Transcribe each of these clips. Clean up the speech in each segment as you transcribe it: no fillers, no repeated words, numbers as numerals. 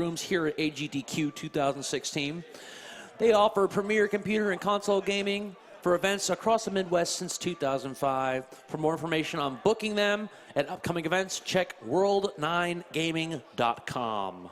rooms here at AGDQ 2016. They offer premier computer and console gaming for events across the Midwest since 2005. For more information on booking them at upcoming events, check world9gaming.com.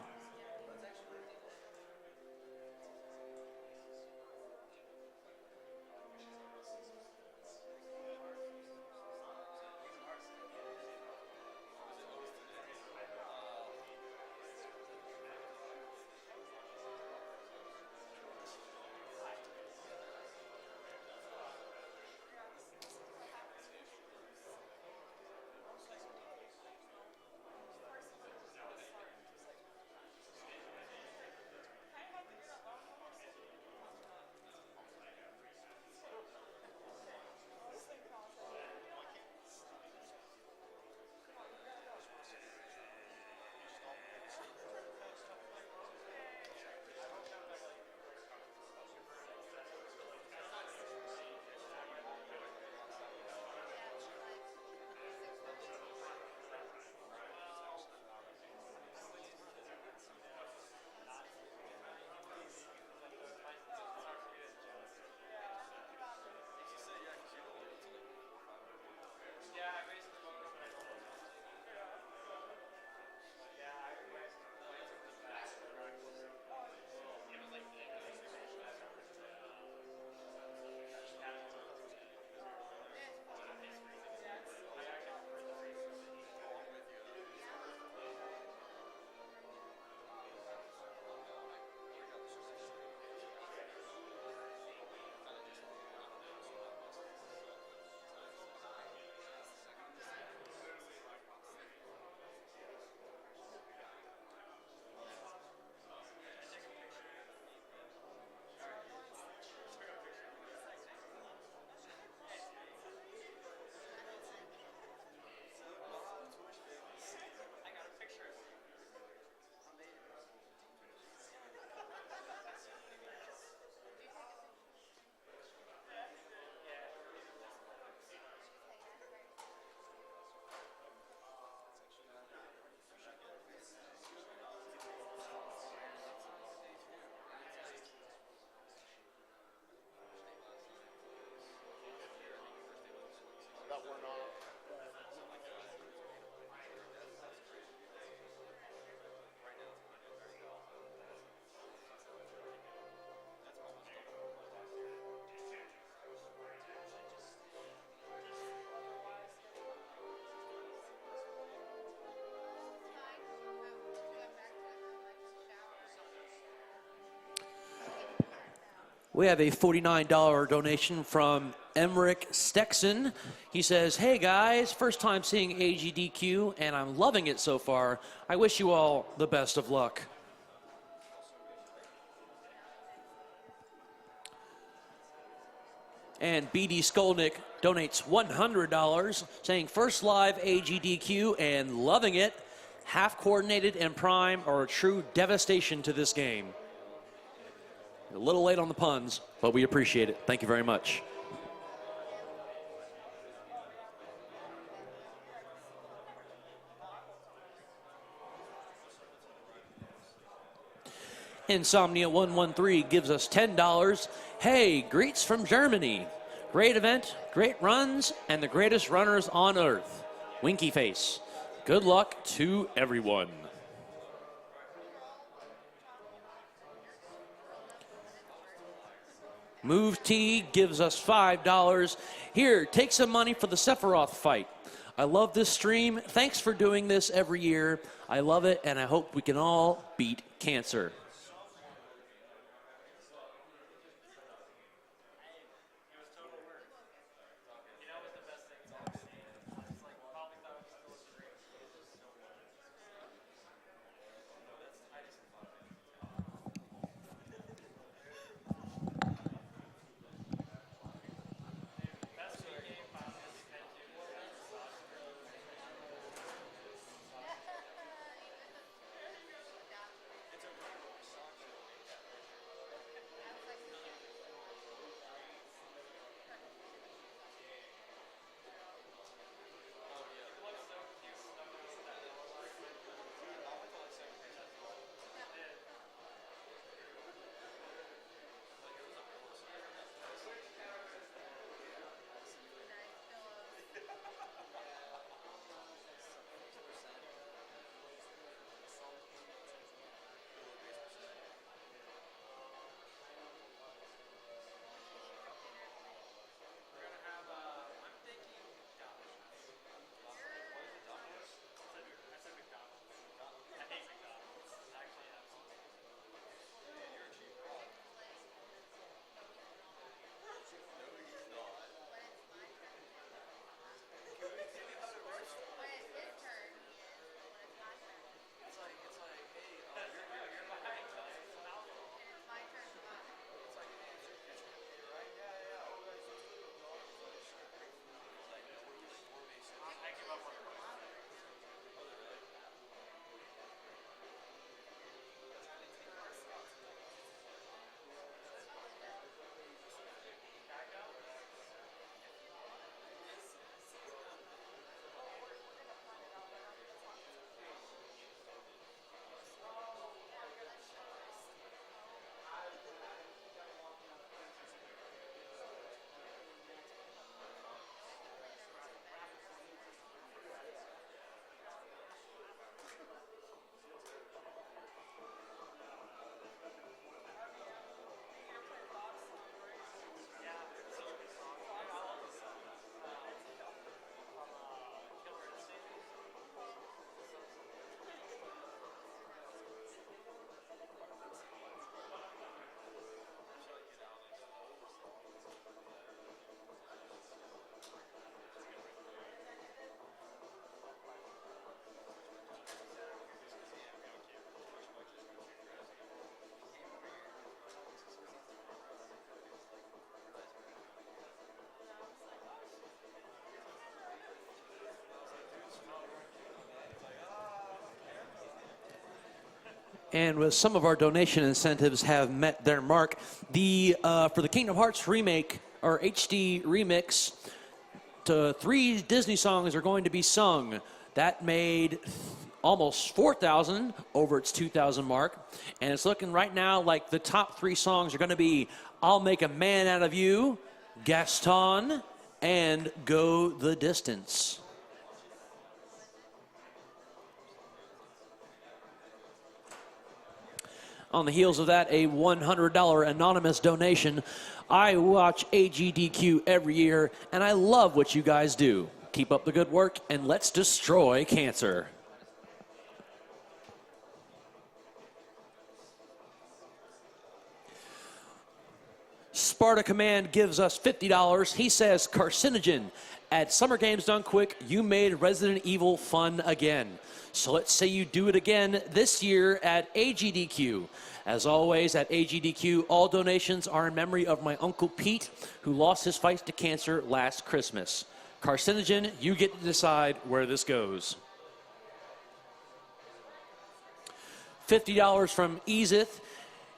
We have a $49 donation from Emmerich Stexon. He says, hey guys, first time seeing AGDQ and I'm loving it so far. I wish you all the best of luck. And BD Skolnick donates $100 saying first live AGDQ and loving it. Half coordinated and prime are a true devastation to this game. A little late on the puns, but we appreciate it. Thank you very much. Insomnia113 gives us $10. Hey, greets from Germany. Great event, great runs, and the greatest runners on earth. Winky face. Good luck to everyone. Move T gives us $5. Here, take some money for the Sephiroth fight. I love this stream. Thanks for doing this every year. I love it, and I hope we can all beat cancer. And with some of our donation incentives have met their mark, for the Kingdom Hearts remake or HD remix, 3 Disney songs are going to be sung. That made almost 4,000 over its 2,000 mark. And it's looking right now like the top 3 songs are going to be I'll Make a Man Out of You, Gaston, and Go the Distance. On the heels of that, a $100 anonymous donation. I watch AGDQ every year, and I love what you guys do. Keep up the good work, and let's destroy cancer. Sparta Command gives us $50. He says, Carcinogen, at Summer Games Done Quick, you made Resident Evil fun again. So let's say you do it again this year at AGDQ. As always, at AGDQ, all donations are in memory of my Uncle Pete, who lost his fight to cancer last Christmas. Carcinogen, you get to decide where this goes. $50 from Ezith.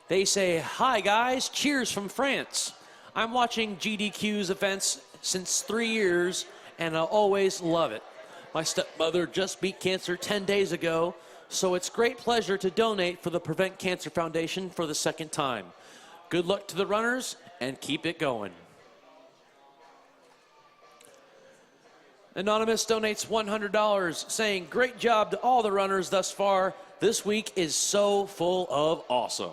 They say, hi guys, cheers from France. I'm watching GDQ's events since 3 years, and I always love it. My stepmother just beat cancer 10 days ago, so it's great pleasure to donate for the Prevent Cancer Foundation for the 2nd time. Good luck to the runners, and keep it going. Anonymous donates $100, saying, great job to all the runners thus far. This week is so full of awesome.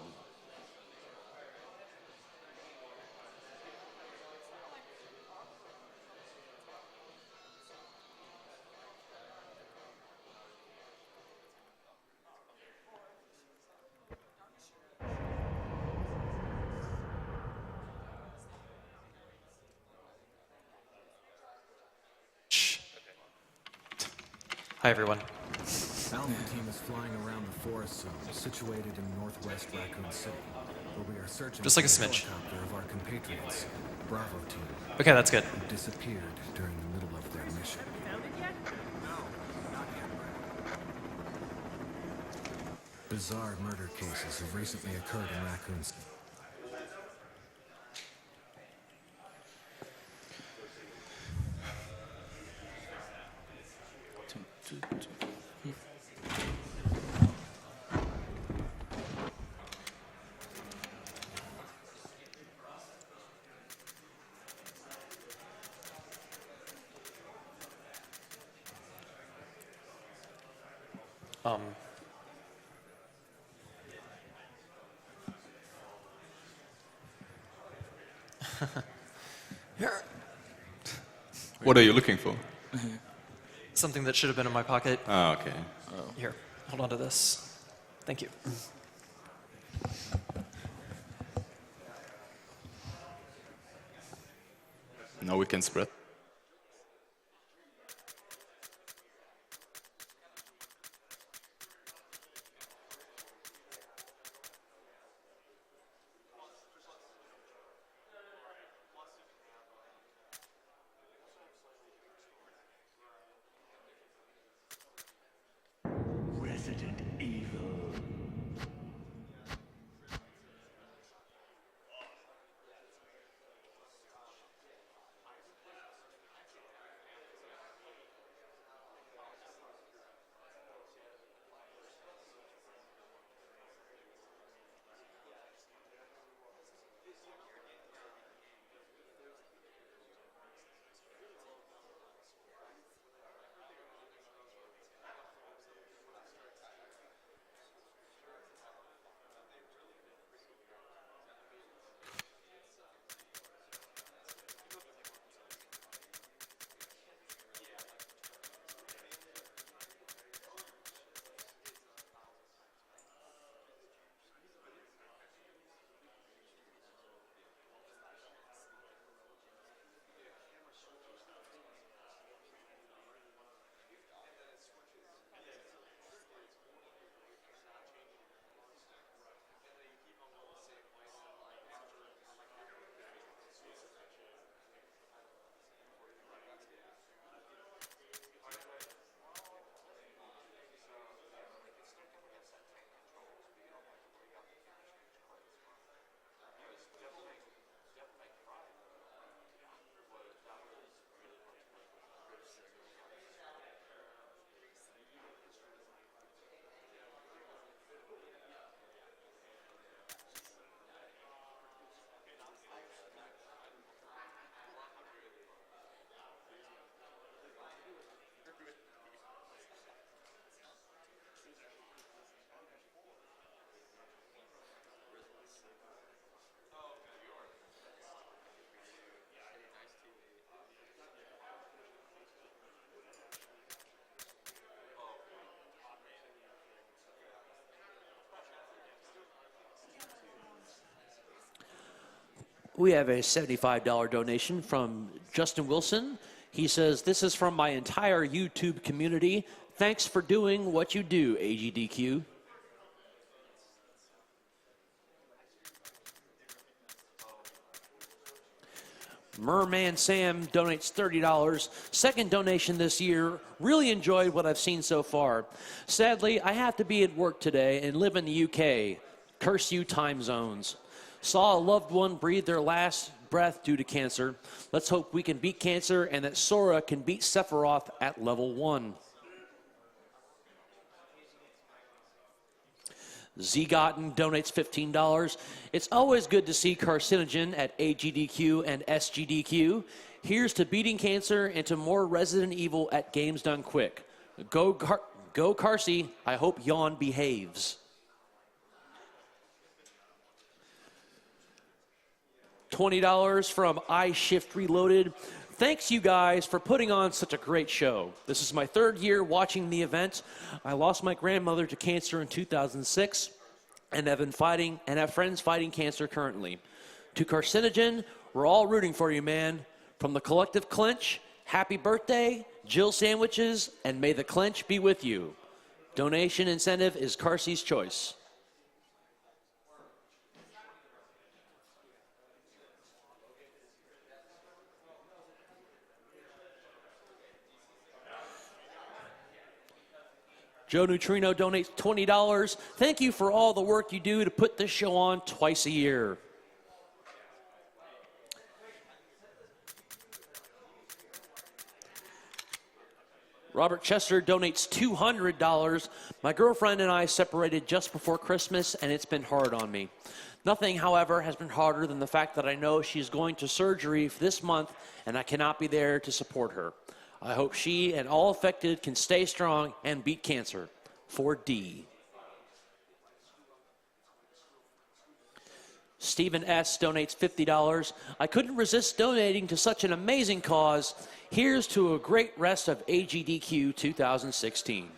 Hi, everyone. Alpha team is flying around the forest zone situated in northwest Raccoon City, where we are searching Just like a for smidge. helicopter of our compatriots, Bravo team, Okay, that's good. who disappeared during the middle of their mission. Bizarre murder cases have recently occurred in Raccoon City. What are you looking for? Something that should have been in my pocket. Ah, okay. Here, hold on to this. Thank you. Now we can spread. Resident Evil. We have a $75 donation from Justin Wilson. He says, "This is from my entire YouTube community. Thanks for doing what you do, AGDQ." Merman Sam donates $30. Second donation this year. Really enjoyed what I've seen so far. Sadly, I have to be at work today and live in the UK. Curse you time zones. Saw a loved one breathe their last breath due to cancer. Let's hope we can beat cancer and that Sora can beat Sephiroth at level 1. Zegotten donates $15. It's always good to see Carcinogen at AGDQ and SGDQ. Here's to beating cancer and to more Resident Evil at Games Done Quick. Go Carcy. I hope Yawn behaves. $20 from iShift Reloaded. Thanks, you guys, for putting on such a great show. This is my 3rd year watching the event. I lost my grandmother to cancer in 2006 and have friends fighting cancer currently. To Carcinogen, we're all rooting for you, man. From the Collective Clench, happy birthday, Jill Sandwiches, and may the clench be with you. Donation incentive is Carcy's choice. Joe Neutrino donates $20. Thank you for all the work you do to put this show on twice a year. Robert Chester donates $200. My girlfriend and I separated just before Christmas, and it's been hard on me. Nothing, however, has been harder than the fact that I know she's going to surgery this month, and I cannot be there to support her. I hope she and all affected can stay strong and beat cancer. For D. Stephen S. donates $50. I couldn't resist donating to such an amazing cause. Here's to a great rest of AGDQ 2016.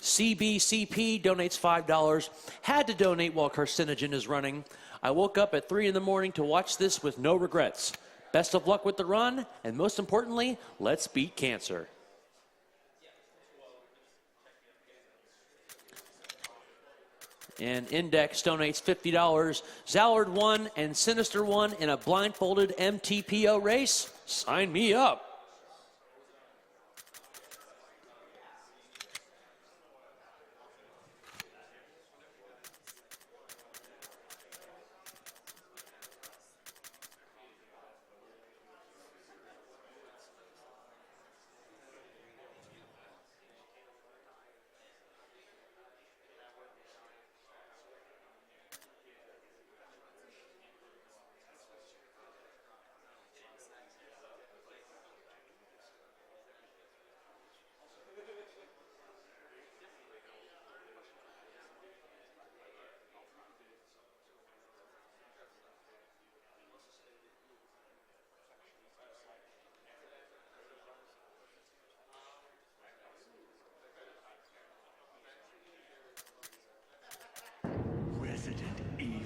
CBCP donates $5. Had to donate while Carcinogen is running. I woke up at 3 in the morning to watch this with no regrets. Best of luck with the run, and most importantly, let's beat cancer. And Index donates $50. Zallard won and Sinister won in a blindfolded MTPO race. Sign me up. Resident Evil.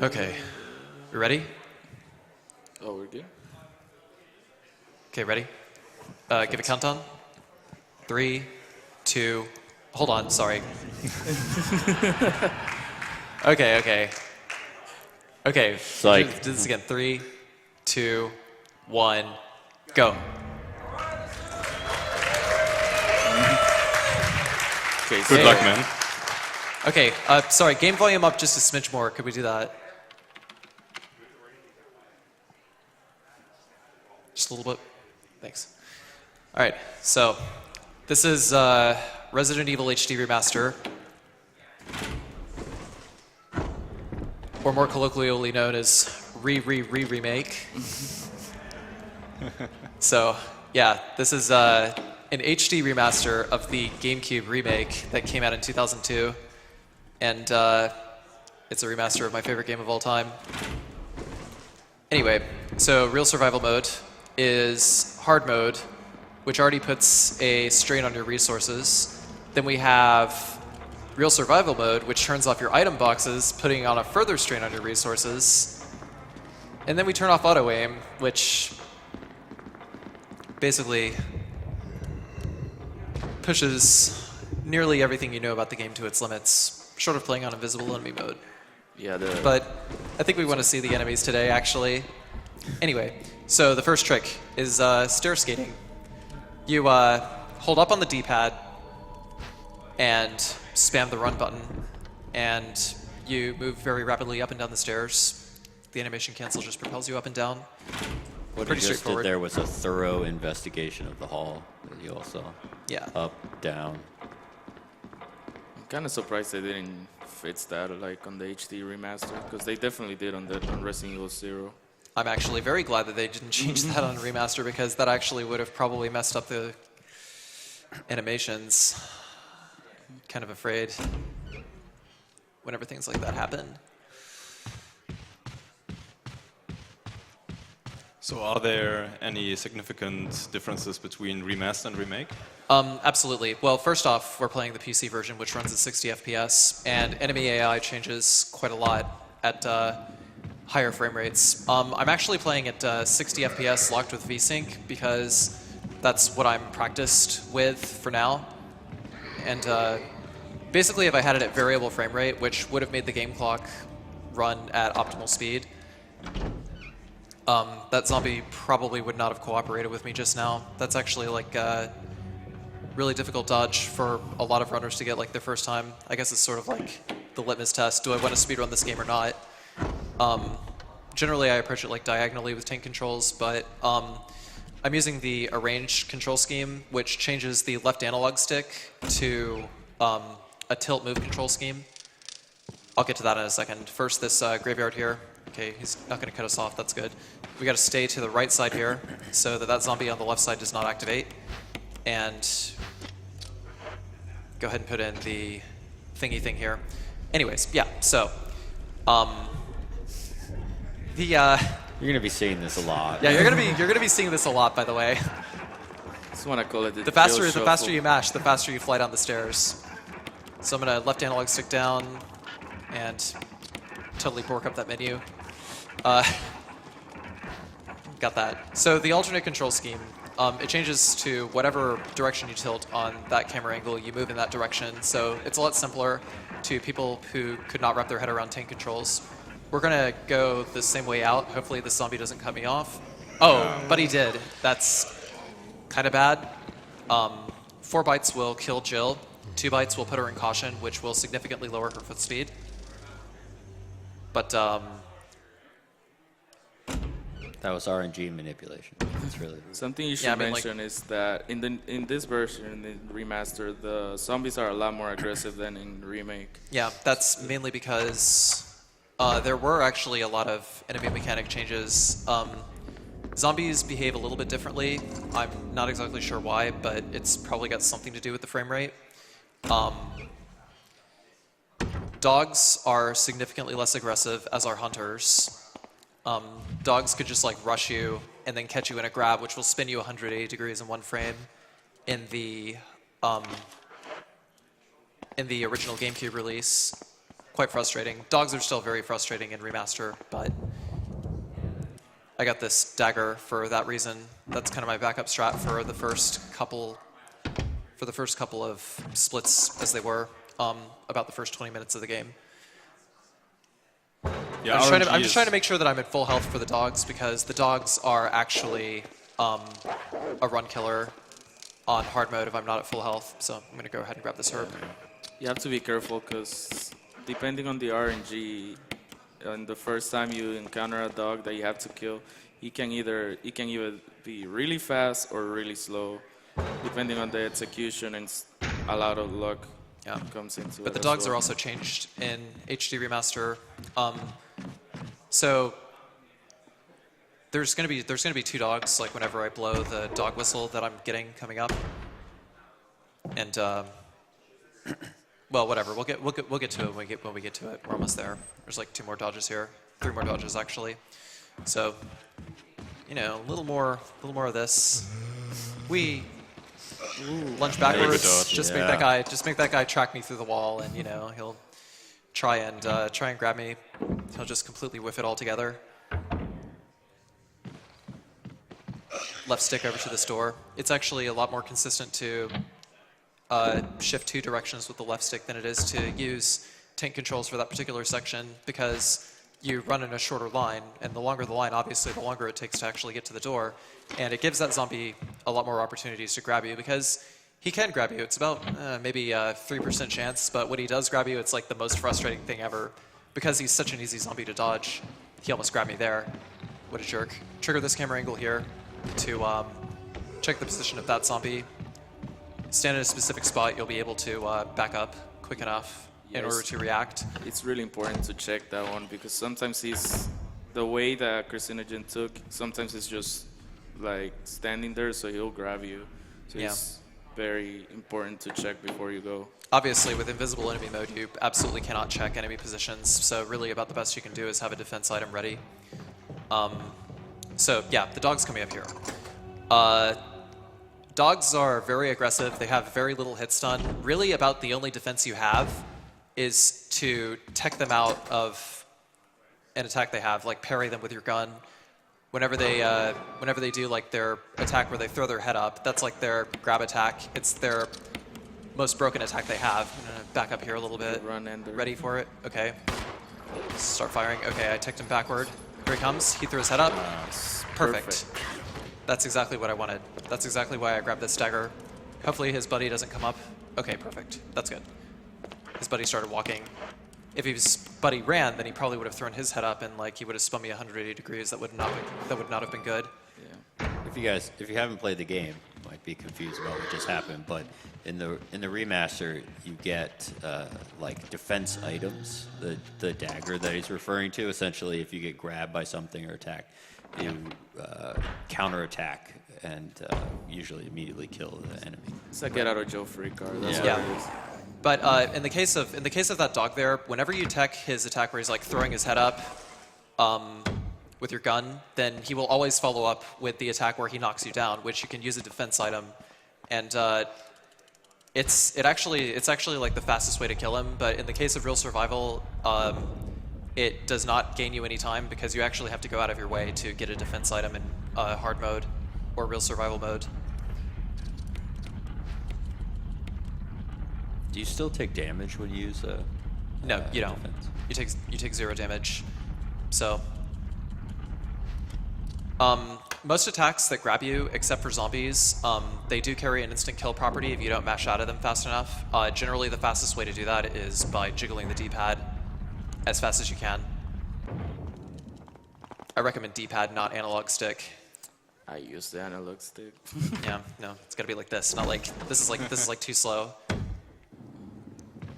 Okay, we ready? Oh, we're good. Okay, ready? Give a countdown. 3, 2, hold on, sorry. Okay. Psych. Do this again. 3, 2, 1, go. Okay, good luck, man. Okay, sorry, game volume up just a smidge more. Could we do that? Just a little bit. Thanks. All right, so this is Resident Evil HD Remaster, or more colloquially known as remake. So yeah, this is an HD remaster of the GameCube remake that came out in 2002, and it's a remaster of my favorite game of all time. Anyway, so real survival mode is hard mode, which already puts a strain on your resources. Then we have real survival mode, which turns off your item boxes, putting on a further strain on your resources. And then we turn off auto aim, which basically pushes nearly everything you know about the game to its limits, short of playing on invisible enemy mode. Yeah, But I think we want to see the enemies today, actually. Anyway, so the first trick is stair skating. You hold up on the D-pad and spam the run button, and you move very rapidly up and down the stairs. The animation cancel just propels you up and down. What Pretty you just did straightforward. there was a thorough investigation of the hall that you all saw. Yeah. Up, down. I'm kind of surprised they didn't fix that like on the HD remaster, because they definitely did on Resident Evil 0. I'm actually very glad that they didn't change that on remaster, because that actually would have probably messed up the animations. Kind of afraid whenever things like that happen. So are there any significant differences between remaster and remake? Absolutely. Well, first off, we're playing the PC version, which runs at 60 FPS, and enemy AI changes quite a lot at higher frame rates. I'm actually playing at 60 FPS locked with VSync, because that's what I'm practiced with for now. And basically, if I had it at variable frame rate, which would have made the game clock run at optimal speed, that zombie probably would not have cooperated with me just now. That's actually like a really difficult dodge for a lot of runners to get like their first time. I guess it's sort of like the litmus test. Do I want to speedrun this game or not? Generally, I approach it like diagonally with tank controls, but I'm using the arranged control scheme, which changes the left analog stick to a tilt move control scheme. I'll get to that in a second. First, this graveyard here. Okay, he's not going to cut us off. That's good. We got to stay to the right side here so that that zombie on the left side does not activate. And go ahead and put in the thingy thing here. Anyways, yeah. So, You're gonna be seeing this a lot. yeah, you're gonna be seeing this a lot, by the way. That's what I call it. The faster you mash, the faster you fly down the stairs. So I'm gonna left analog stick down and totally pork up that menu. Got that. So the alternate control scheme, it changes to whatever direction you tilt on that camera angle, you move in that direction. So it's a lot simpler to people who could not wrap their head around tank controls. We're gonna go the same way out. Hopefully this zombie doesn't cut me off. Oh, but he did. That's kind of bad. 4 bites will kill Jill. 2 bites will put her in caution, which will significantly lower her foot speed. But That was RNG manipulation. That's really Something you should Yeah, I mean, like- mention is that in this version, in the remaster, the zombies are a lot more aggressive than in remake. yeah, that's mainly because there were actually a lot of enemy mechanic changes. Zombies behave a little bit differently. I'm not exactly sure why, but it's probably got something to do with the frame rate. Dogs are significantly less aggressive, as are hunters. Dogs could just like rush you and then catch you in a grab, which will spin you 180 degrees in one frame. In the original GameCube release, quite frustrating. Dogs are still very frustrating in remaster, but I got this dagger for that reason. That's kind of my backup strat for the first couple of splits, as they were, about the first 20 minutes of the game. Yeah, I'm just trying to make sure that I'm at full health for the dogs, because the dogs are actually a run killer on hard mode if I'm not at full health. So I'm going to go ahead and grab this herb. You have to be careful, because depending on the RNG, and the first time you encounter a dog that you have to kill, he can either be really fast or really slow. depending on the execution, and a lot of luck Yeah. comes into it. But the as dogs well. are also changed in HD Remaster. So there's gonna be 2 dogs. Like whenever I blow the dog whistle that I'm getting coming up, and well, whatever. We'll get to it when we get to it. We're almost there. There's like 2 more dodges here, 3 more dodges actually. So you know, a little more of this. We lunge backwards. dodge. Just make that guy track me through the wall, and you know he'll try and grab me. He'll just completely whiff it all together. Left stick over to this door. It's actually a lot more consistent to shift 2 directions with the left stick than it is to use tank controls for that particular section, because you run in a shorter line, and the longer the line, obviously, the longer it takes to actually get to the door. And it gives that zombie a lot more opportunities to grab you, because he can grab you. It's about maybe a 3% chance, but when he does grab you, it's like the most frustrating thing ever. Because he's such an easy zombie to dodge, he almost grabbed me there. What a jerk. Trigger this camera angle here to check the position of that zombie. Stand in a specific spot, you'll be able to back up quick enough in order to react. It's really important to check that one, because sometimes the way that Carcinogen took, sometimes it's just like standing there, so he'll grab you. So Yeah. it's very important to check before you go. Obviously, with invisible enemy mode, you absolutely cannot check enemy positions, so really about the best you can do is have a defense item ready. So yeah, the dog's coming up here. Dogs are very aggressive. They have very little hit stun. Really about the only defense you have is to tech them out of an attack they have, like parry them with your gun. Whenever they do like their attack where they throw their head up, that's like their grab attack. It's their most broken attack they have. I'm gonna back up here a little bit. Run ender. Ready for it? Okay. Start firing. Okay, I ticked him backward. Here he comes. He threw his head up. Perfect. That's exactly what I wanted. That's exactly why I grabbed this dagger. Hopefully his buddy doesn't come up. Okay, perfect. That's good. His buddy started walking. If his buddy ran, then he probably would have thrown his head up and like he would have spun me 180 degrees. That would not have been good. Yeah. If you haven't played the game, you might be confused about what just happened. But in the remaster, you get like defense items. The dagger that he's referring to. Essentially, if you get grabbed by something or attacked, you counterattack and usually immediately kill the enemy. It's a get out of jail free card. That's Yeah. what it is. But in the case of that dog there, whenever you tech his attack where he's like throwing his head up with your gun, then he will always follow up with the attack where he knocks you down, which you can use a defense item. And it's actually like the fastest way to kill him. But in the case of real survival, it does not gain you any time because you actually have to go out of your way to get a defense item in hard mode or real survival mode. Do you still take damage when you use a? No, you don't. defense? You take 0 damage. So most attacks that grab you, except for zombies, they do carry an instant kill property if you don't mash out of them fast enough. Generally, the fastest way to do that is by jiggling the D-pad as fast as you can. I recommend D-pad, not analog stick. I use the analog stick. Yeah, no, it's gotta be like this, not like this is like too slow.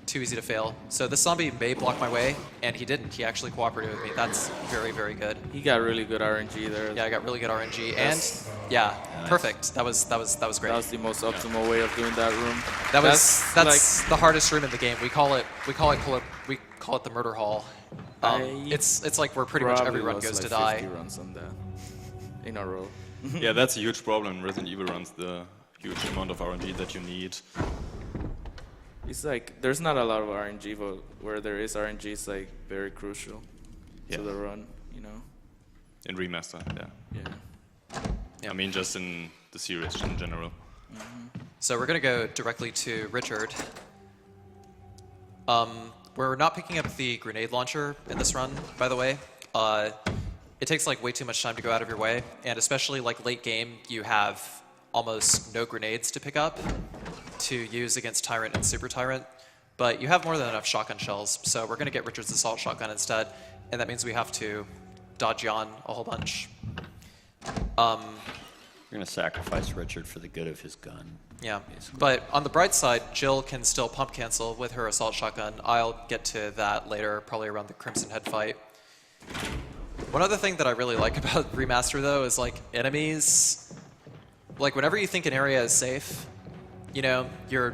Too easy to fail. So this zombie may block my way, and he didn't. He actually cooperated with me. That's very, very good. He got really good RNG there. Yeah, I got really good RNG, That's- and yeah, perfect. That was great. That was the most optimal way of doing that room. That's like, the hardest room in the game. We call it the murder hall. It's like where pretty much probably every run lost goes like to die. 50 runs on that in a row. Yeah, that's a huge problem in Resident Evil runs, the huge amount of RNG that you need. It's like there's not a lot of RNG, but where there is RNG, it's like very crucial Yeah. to the run. You know. In Remaster, yeah. Yeah. I mean, just in the series in general. So we're gonna go directly to Richard. We're not picking up the grenade launcher in this run, by the way. It takes like way too much time to go out of your way, and especially like late game, you have almost no grenades to pick up to use against Tyrant and Super Tyrant, but you have more than enough shotgun shells, so we're gonna get Richard's assault shotgun instead, and that means we have to dodge Jan a whole bunch. We're going to sacrifice Richard for the good of his gun. Yeah, basically. but on the bright side, Jill can still pump cancel with her assault shotgun. I'll get to that later, probably around the Crimson Head fight. One other thing that I really like about Remaster, though, is like enemies. Like whenever you think an area is safe, you know, you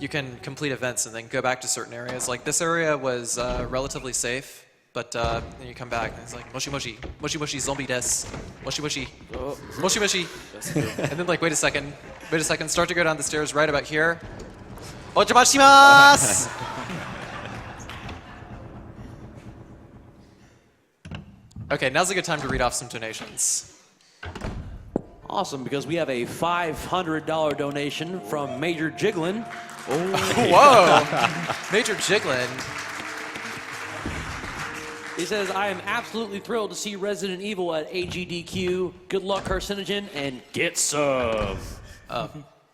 can complete events and then go back to certain areas. Like this area was relatively safe, but then you come back and it's like moshi moshi, moshi moshi zombie des, moshi moshi, moshi moshi, and then like wait a second, start to go down the stairs right about here. Ojamashimasu! Okay, now's a good time to read off some donations. Awesome, because we have a $500 donation from Major Jiglin. Whoa! Major Jiglin. He says, I am absolutely thrilled to see Resident Evil at AGDQ. Good luck, Carcinogen, and get some.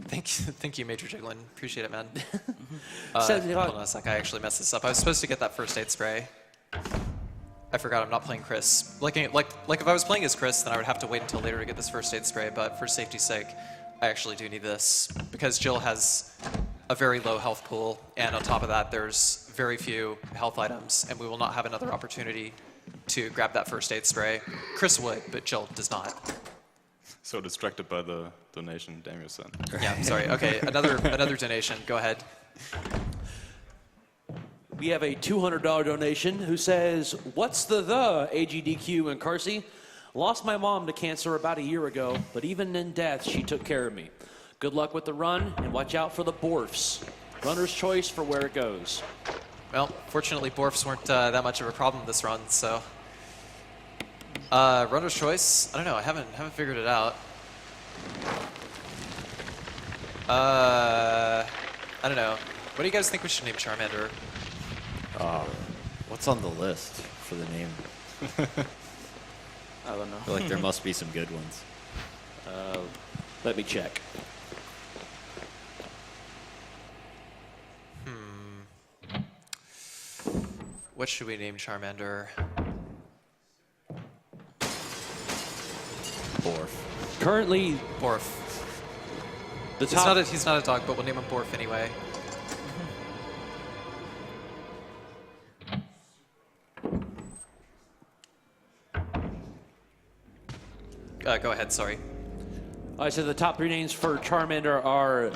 Thank you, Major Jiglin. Appreciate it, man. Says- Hold on a sec, I actually messed this up. I was supposed to get that first aid spray. I forgot I'm not playing Chris. Like if I was playing as Chris, then I would have to wait until later to get this first aid spray, but for safety's sake, I actually do need this, because Jill has a very low health pool, and on top of that, there's very few health items, and we will not have another opportunity to grab that first aid spray. Chris would, but Jill does not. So distracted by the donation, damn your son. Yeah, I'm sorry. Okay, another donation. Go ahead. We have a $200 donation who says, what's the AGDQ and Carcy? Lost my mom to cancer about a year ago, but even in death, she took care of me. Good luck with the run, and watch out for the Borfs. Runner's choice for where it goes. Well, fortunately, Borfs weren't that much of a problem this run, so. Runner's choice? I don't know, I haven't figured it out. I don't know. What do you guys think we should name Charmander? What's on the list for the name? I don't know. I feel like there must be some good ones. Let me check. What should we name Charmander? Borf. Currently, Borf. the top... He's not a dog, but we'll name him Borf anyway. Go ahead, sorry. I said the top 3 names for Charmander are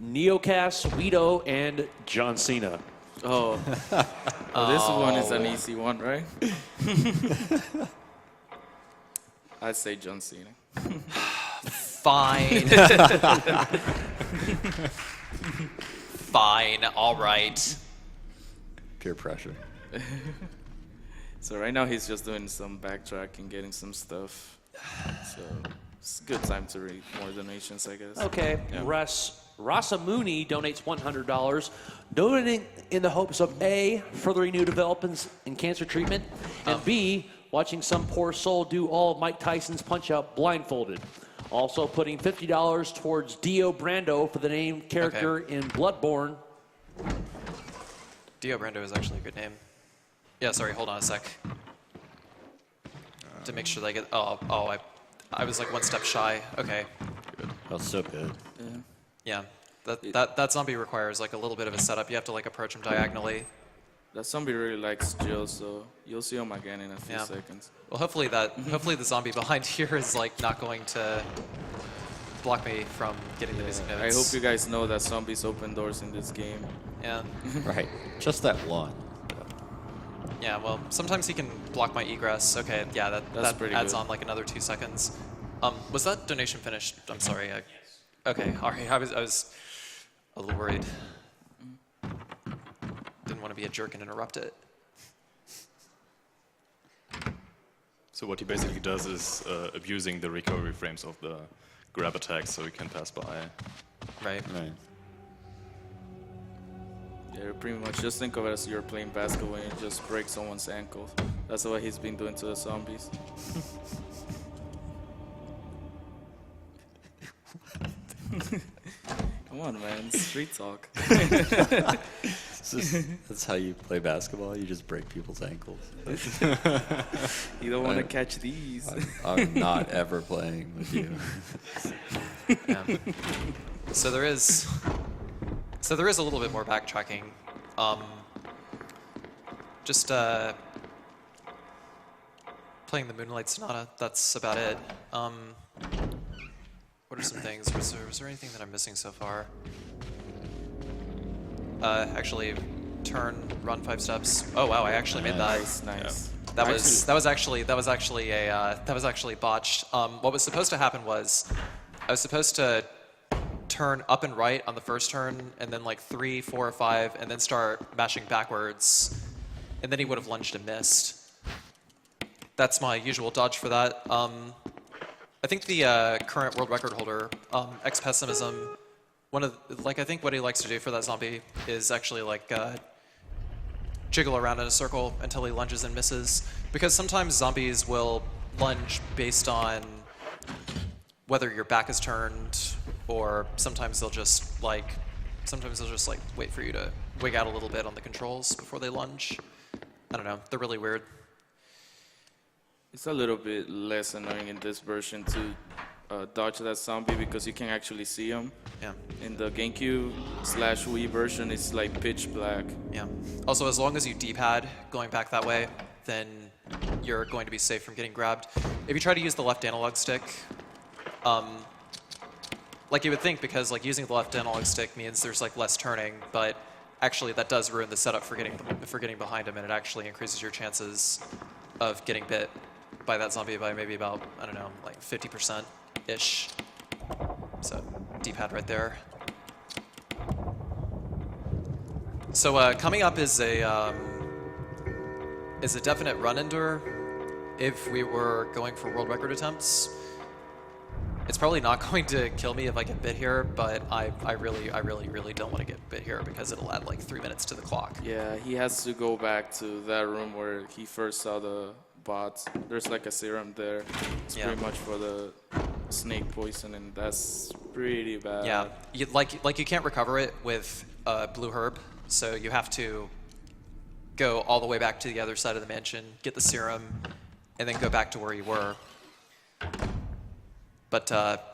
Neocast, Weedo, and John Cena. Oh. This one is an easy one, right? I'd say John Cena. Fine. Fine, all right. Peer pressure. So right now he's just doing some backtracking, getting some stuff. So it's a good time to read more donations, I guess. Okay, Rasa Mooney donates $100, donating in the hopes of A, furthering new developments in cancer treatment, and B, watching some poor soul do all of Mike Tyson's Punch-Out blindfolded. Also putting $50 towards Dio Brando for the named character in Bloodborne. Dio Brando is actually a good name. Yeah, sorry, hold on a sec. To make sure that I get... I was like one step shy. Okay. Good. That was so good. Yeah. That zombie requires like a little bit of a setup. You have to like approach him diagonally. That zombie really likes Jill, so you'll see him again in a few seconds. Well, hopefully the zombie behind here is like not going to block me from getting the music notes. I hope you guys know that zombies open doors in this game. Yeah. Right. Just that one. Yeah, well, sometimes he can block my egress. Okay, yeah, that pretty adds good. on like another 2 seconds. Was that donation finished? I'm sorry. Okay, all right. I was a little worried. Didn't want to be a jerk and interrupt it. So what he basically does is abusing the recovery frames of the grab attacks so he can pass by. Right. Right. Yeah, pretty much just think of it as you're playing basketball and you just break someone's ankle. That's what he's been doing to the zombies. Come on, man. Street talk. That's how you play basketball. You just break people's ankles. You don't want to catch these. I'm not ever playing with you. Yeah. So there is a little bit more backtracking. Just playing the Moonlight Sonata. That's about it. What are some things? Was there anything that I'm missing so far? Actually, run 5 steps. Oh wow, I actually made that. Nice. That was actually botched. What was supposed to happen was I was supposed to turn up and right on the first turn, and then like 3, 4, 5, and then start mashing backwards, and then he would have lunged and missed. That's my usual dodge for that. I think the current world record holder, X-Pessimism, I think what he likes to do for that zombie is actually like jiggle around in a circle until he lunges and misses. Because sometimes zombies will lunge based on whether your back is turned, or sometimes they'll just like wait for you to wig out a little bit on the controls before they lunge. I don't know, they're really weird. It's a little bit less annoying in this version to dodge that zombie because you can actually see him. Yeah. In the GameCube/Wii version, it's like pitch black. Yeah. Also, as long as you D-pad going back that way, then you're going to be safe from getting grabbed. If you try to use the left analog stick, like you would think, because like using the left analog stick means there's like less turning, but actually that does ruin the setup for getting behind him, and it actually increases your chances of getting bit by that zombie by maybe about, I don't know, like 50%-ish. So D-pad right there. So coming up is a definite run endure if we were going for world record attempts. It's probably not going to kill me if I get bit here, but I really don't want to get bit here because it'll add like 3 minutes to the clock. Yeah, he has to go back to that room where he first saw the bots. There's like a serum there. It's pretty much for the snake poison, and that's pretty bad. Yeah, you can't recover it with blue herb, so you have to go all the way back to the other side of the mansion, get the serum, and then go back to where you were. But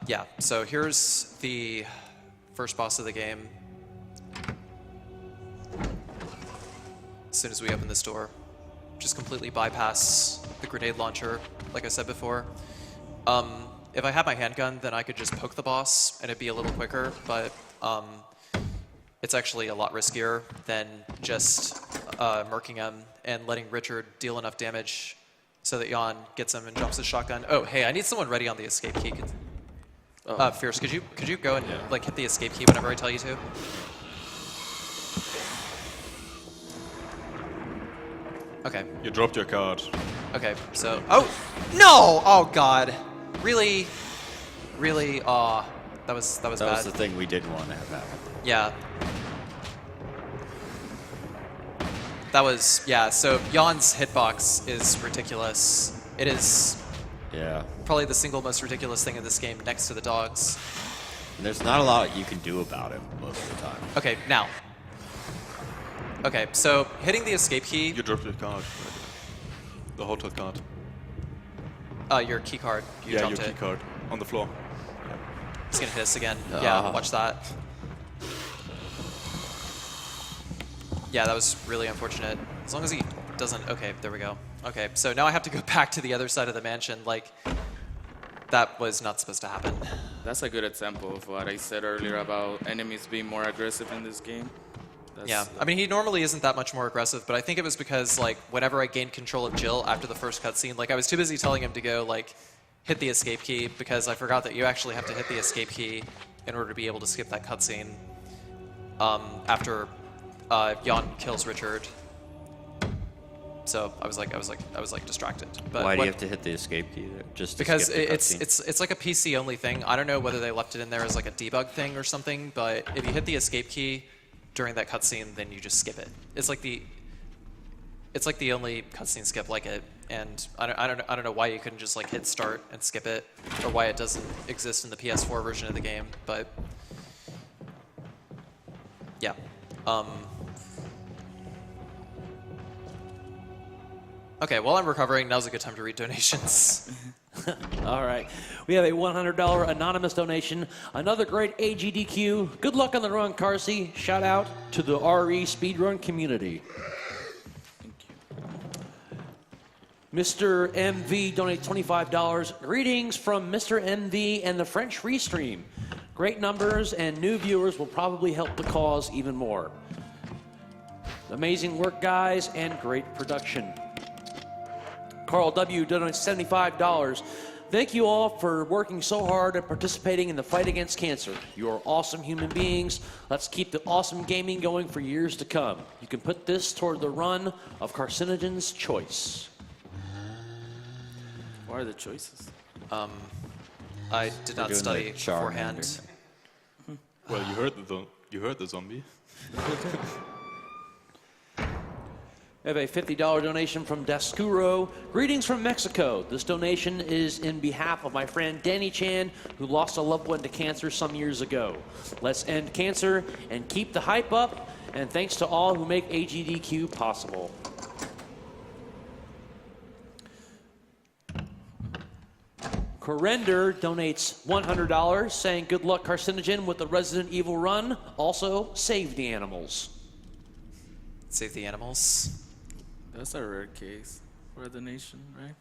yeah, so here's the first boss of the game. As soon as we open this door, just completely bypass the grenade launcher, like I said before. If I had my handgun, then I could just poke the boss and it'd be a little quicker, but it's actually a lot riskier than just murking him and letting Richard deal enough damage so that Jan gets him and drops his shotgun. Oh, hey, I need someone ready on the escape key. Fierce, could you go and like hit the escape key whenever I tell you to? Okay. You dropped your card. Okay, so oh no! Oh God, really? That was bad. That was the thing we didn't want to have happen. Yeah. That was, yeah, so Jan's hitbox is ridiculous. It is probably the single most ridiculous thing in this game next to the dogs. And there's not a lot you can do about it most of the time. Okay, now. Okay, so hitting the escape key. You dropped your card. The hotel card. Your key card. You yeah, dropped your key card on the floor. It's gonna hit us again. Yeah, watch that. Yeah, that was really unfortunate. As long as he doesn't... Okay, there we go. Okay, so now I have to go back to the other side of the mansion. Like, that was not supposed to happen. That's a good example of what I said earlier about enemies being more aggressive in this game. Yeah, I mean, he normally isn't that much more aggressive, but I think it was because, like, whenever I gained control of Jill after the first cutscene, like, I was too busy telling him to go, like, hit the escape key, because I forgot that you actually have to hit the escape key in order to be able to skip that cutscene after Jan kills Richard. So I was like distracted. But why do you have to hit the escape key there? Just to because skip the cutscene? it's like a PC only thing. I don't know whether they left it in there as like a debug thing or something, but if you hit the escape key during that cutscene, then you just skip it. It's like the only cutscene skip like it, and I don't know why you couldn't just like hit start and skip it, or why it doesn't exist in the PS4 version of the game. But yeah, Okay, while I'm recovering, now's a good time to read donations. All right. We have a $100 anonymous donation. Another great AGDQ. Good luck on the run, Carsey. Shout out to the RE Speedrun community. Mr. MV donates $25. Greetings from Mr. MV and the French Restream. Great numbers and new viewers will probably help the cause even more. Amazing work, guys, and great production. Carl W. donates $75. Thank you all for working so hard and participating in the fight against cancer. You are awesome human beings. Let's keep the awesome gaming going for years to come. You can put this toward the run of Carcinogen's choice. What are the choices? I did not doing study the Charmander. beforehand. Well, you heard the zombie. We have a $50 donation from Dascuro. Greetings from Mexico. This donation is in behalf of my friend Danny Chan, who lost a loved one to cancer some years ago. Let's end cancer and keep the hype up, and thanks to all who make AGDQ possible. Corrender donates $100, saying good luck Carcinogen with the Resident Evil run. Also, save the animals. Save the animals. That's a rare case for a donation, right?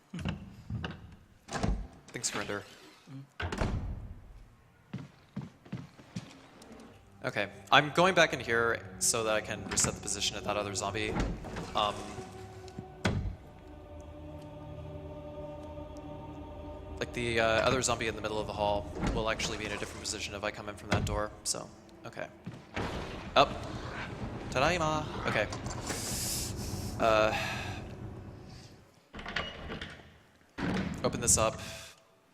Thanks, Grinder. Okay, I'm going back in here so that I can reset the position of that other zombie. Like the other zombie in the middle of the hall will actually be in a different position if I come in from that door, so, okay. Up. Tadaima. Okay. Open this up.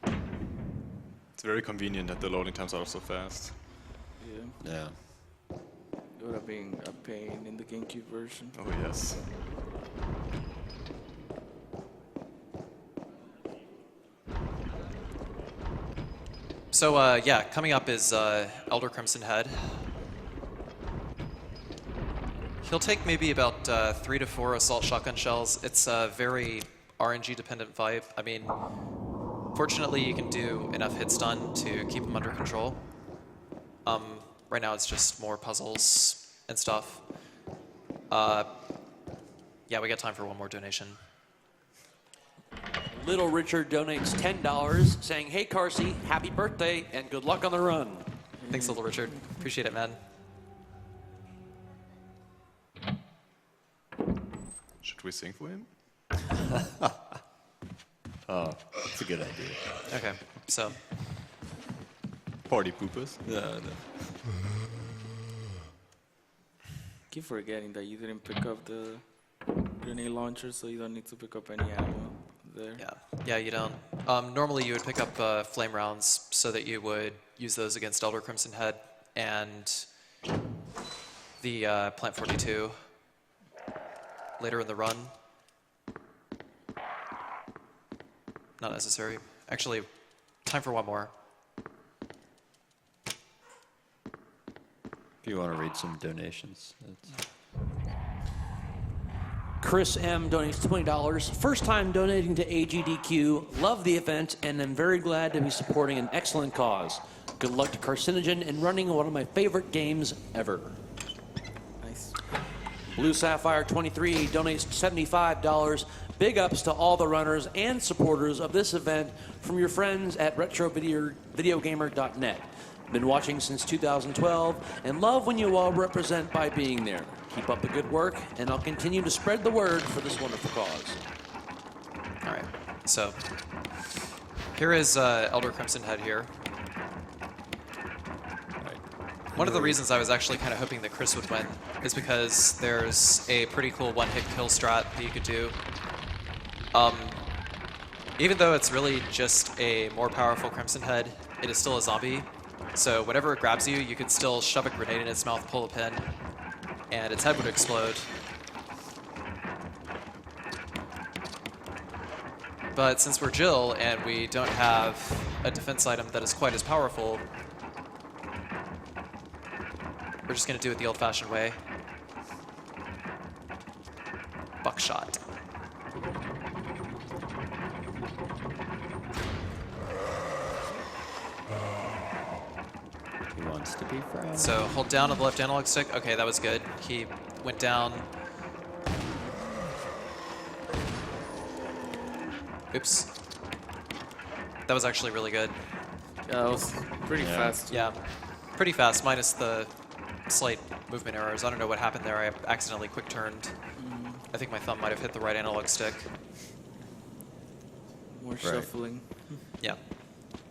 It's very convenient that the loading times are so fast. Yeah. Yeah. It would have been a pain in the GameCube version. Oh yes. So, yeah, coming up is Elder Crimson Head. He'll take maybe about 3 to 4 assault shotgun shells. It's a very RNG-dependent fight. I mean, fortunately, you can do enough hit stun to keep him under control. Right now, it's just more puzzles and stuff. Yeah, we got time for one more donation. Little Richard donates $10, saying, hey, Carsey, happy birthday and good luck on the run. Thanks, Little Richard. Appreciate it, man. Should we sing for him? Oh, that's a good idea. Okay, so. Party poopers? No. Keep forgetting that you didn't pick up the grenade launcher, so you don't need to pick up any ammo there. Yeah, you don't. Normally, you would pick up flame rounds so that you would use those against Elder Crimson Head and the Plant 42 later in the run. Not necessary. Actually, time for one more. If you want to read some donations. Chris M. donates $20. First time donating to AGDQ. Love the event and am very glad to be supporting an excellent cause. Good luck to Carcinogen in running one of my favorite games ever. Nice. Blue Sapphire 23 donates $75. Big ups to all the runners and supporters of this event from your friends at retrovideogamer.net. Been watching since 2012 and love when you all represent by being there. Keep up the good work, and I'll continue to spread the word for this wonderful cause. All right, so here is Elder Crimson Head here. One of the reasons I was actually kind of hoping that Chris would win is because there's a pretty cool one-hit kill strat that you could do. Even though it's really just a more powerful Crimson Head, it is still a zombie. So whenever it grabs you, you can still shove a grenade in its mouth, pull a pin, and its head would explode. But since we're Jill and we don't have a defense item that is quite as powerful, we're just going to do it the old-fashioned way. Buckshot. be friends. So hold down on the left analog stick. Okay, that was good. He went down. Oops. That was actually really good. Yeah, that was pretty fast. Yeah, pretty fast, minus the slight movement errors. I don't know what happened there. I accidentally quick turned. I think my thumb might have hit the right analog stick. More shuffling. Yeah.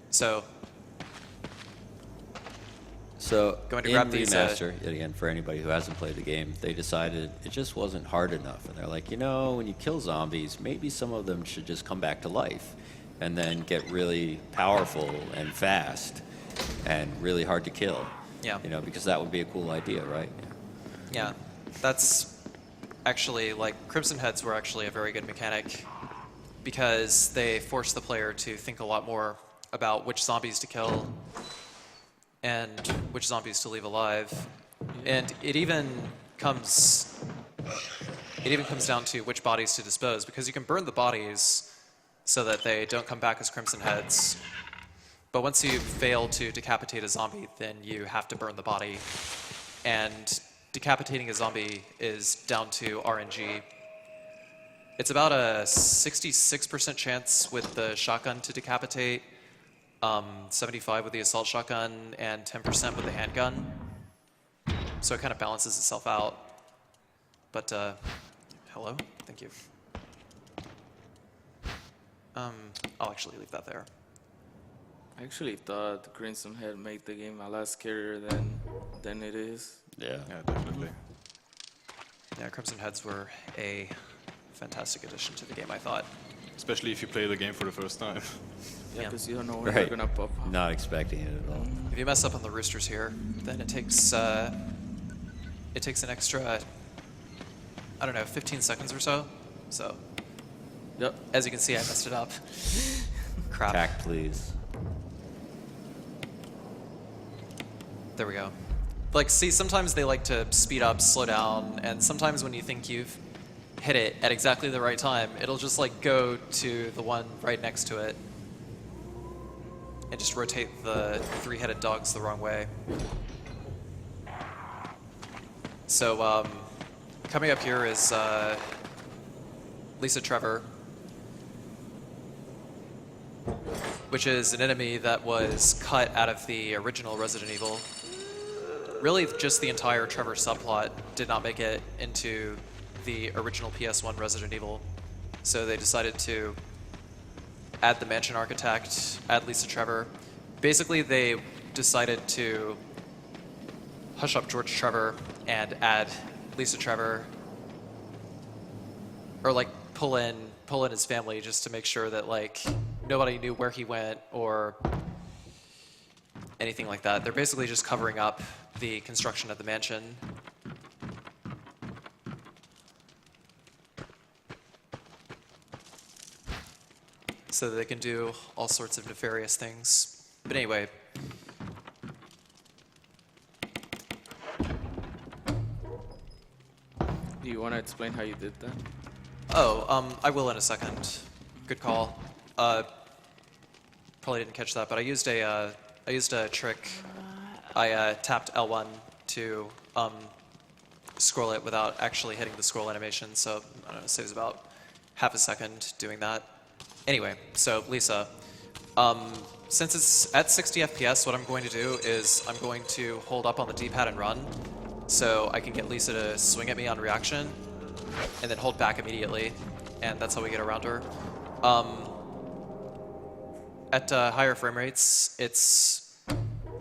So going to in grab these, Remaster, yet again, for anybody who hasn't played the game, they decided it just wasn't hard enough. And they're like, you know, when you kill zombies, maybe some of them should just come back to life and then get really powerful and fast and really hard to kill. Yeah. You know, because that would be a cool idea, right? yeah, that's actually, like, Crimson Heads were actually a very good mechanic because they force the player to think a lot more about which zombies to kill and which zombies to leave alive. And it even comes down to which bodies to dispose, because you can burn the bodies so that they don't come back as Crimson Heads. But once you fail to decapitate a zombie, then you have to burn the body. And decapitating a zombie is down to RNG. It's about a 66% chance with the shotgun to decapitate, 75 with the assault shotgun, and 10% with the handgun. So it kind of balances itself out. But, hello? Thank you. I'll actually leave that there. I actually thought the Crimson Head made the game a lot scarier than it is. Yeah. Yeah, definitely. Yeah, Crimson Heads were a fantastic addition to the game, I thought. Especially if you play the game for the first time. Yeah, Yeah. because you don't know when Right. they're gonna pop up. Not expecting it at all. If you mess up on the roosters here, then it takes an extra, I don't know, 15 seconds or so. So, Yep. as you can see, I messed it up. Crap. Attack, please. There we go. Like, see, sometimes they like to speed up, slow down, and sometimes when you think you've hit it at exactly the right time, it'll just like go to the one right next to it and just rotate the three-headed dogs the wrong way. So, coming up here is Lisa Trevor, which is an enemy that was cut out of the original Resident Evil. Really, just the entire Trevor subplot did not make it into the original PS1 Resident Evil. So they decided to add the Mansion Architect, add Lisa Trevor. Basically, they decided to hush up George Trevor and add Lisa Trevor, or like pull in his family just to make sure that like nobody knew where he went or anything like that. They're basically just covering up the construction of the mansion. So that they can do all sorts of nefarious things. But anyway. Do you want to explain how you did that? Oh, I will in a second. Good call. Probably didn't catch that, but I used a trick. I tapped L1 to scroll it without actually hitting the scroll animation, so I don't know, it saves about half a second doing that. Anyway, so Lisa, since it's at 60 FPS, what I'm going to do is I'm going to hold up on the D-pad and run, so I can get Lisa to swing at me on reaction, and then hold back immediately, and that's how we get around her. At higher frame rates, it's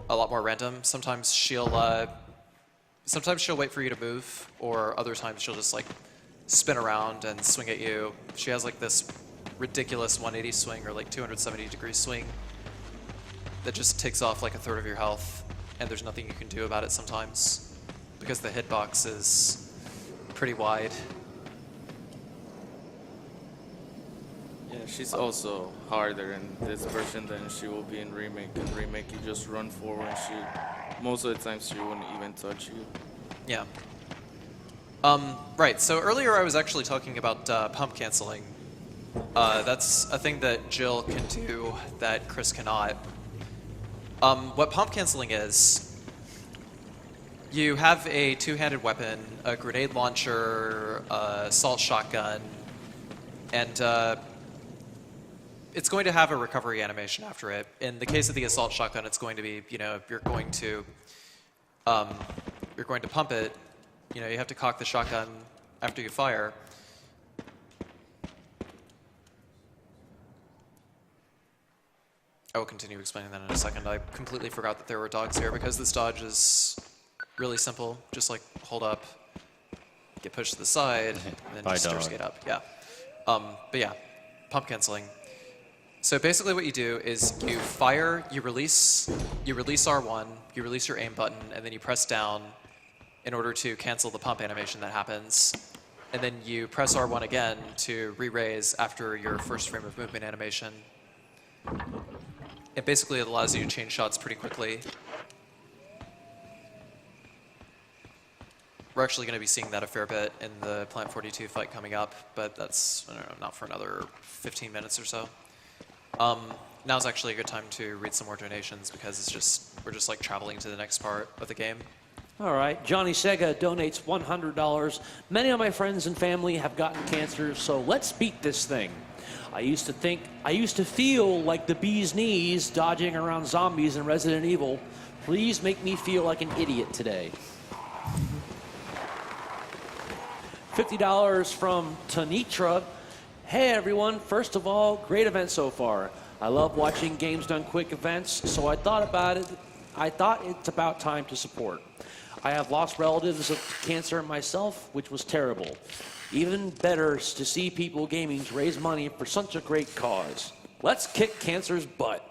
a lot more random. Sometimes she'll wait for you to move, or other times she'll just like spin around and swing at you. She has like this ridiculous 180 swing or like 270-degree swing that just takes off like a third of your health, and there's nothing you can do about it sometimes because the hitbox is pretty wide. Yeah, she's also harder in this version than she will be in Remake. In Remake, you just run forward and most of the time she wouldn't even touch you. Yeah. Right, so earlier I was actually talking about pump canceling. That's a thing that Jill can do that Chris cannot. What pump canceling is You have a two-handed weapon, a grenade launcher, assault shotgun, and it's going to have a recovery animation after it. In the case of the assault shotgun, it's going to be, you're going to pump it. You have to cock the shotgun after you fire. I will continue explaining that in a second. I completely forgot that there were dogs here because this dodge is really simple. Just like hold up, get pushed to the side, and then Bye, just stir dog. skate up. Yeah. But yeah, pump canceling. So basically what you do is you fire, you release R1, you release your aim button, and then you press down in order to cancel the pump animation that happens. And then you press R1 again to re-raise after your first frame of movement animation. It basically allows you to change shots pretty quickly. We're actually going to be seeing that a fair bit in the Plant 42 fight coming up, but that's, I don't know, not for another 15 minutes or so. Now's actually a good time to read some more donations because we're just like traveling to the next part of the game. All right, Johnny Sega donates $100. Many of my friends and family have gotten cancer, so let's beat this thing. I used to feel like the bee's knees dodging around zombies in Resident Evil. Please make me feel like an idiot today. $50 from Tanitra. Hey everyone, first of all, great event so far. I love watching Games Done Quick events, so I thought it's about time to support. I have lost relatives of cancer myself, which was terrible. Even better is to see people gaming to raise money for such a great cause. Let's kick cancer's butt.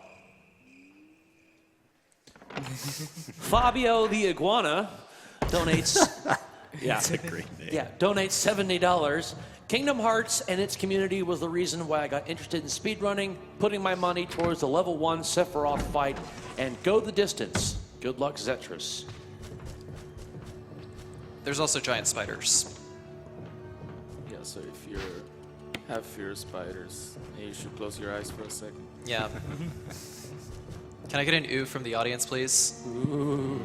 Fabio the Iguana donates. Yeah, That's a great name. yeah, donates $70. Kingdom Hearts and its community was the reason why I got interested in speedrunning, putting my money towards the level 1 Sephiroth fight, and go the distance. Good luck, Zetris. There's also giant spiders. Yeah, so if you have fear of spiders, you should close your eyes for a second. Yeah. Can I get an ooh from the audience, please? Ooh,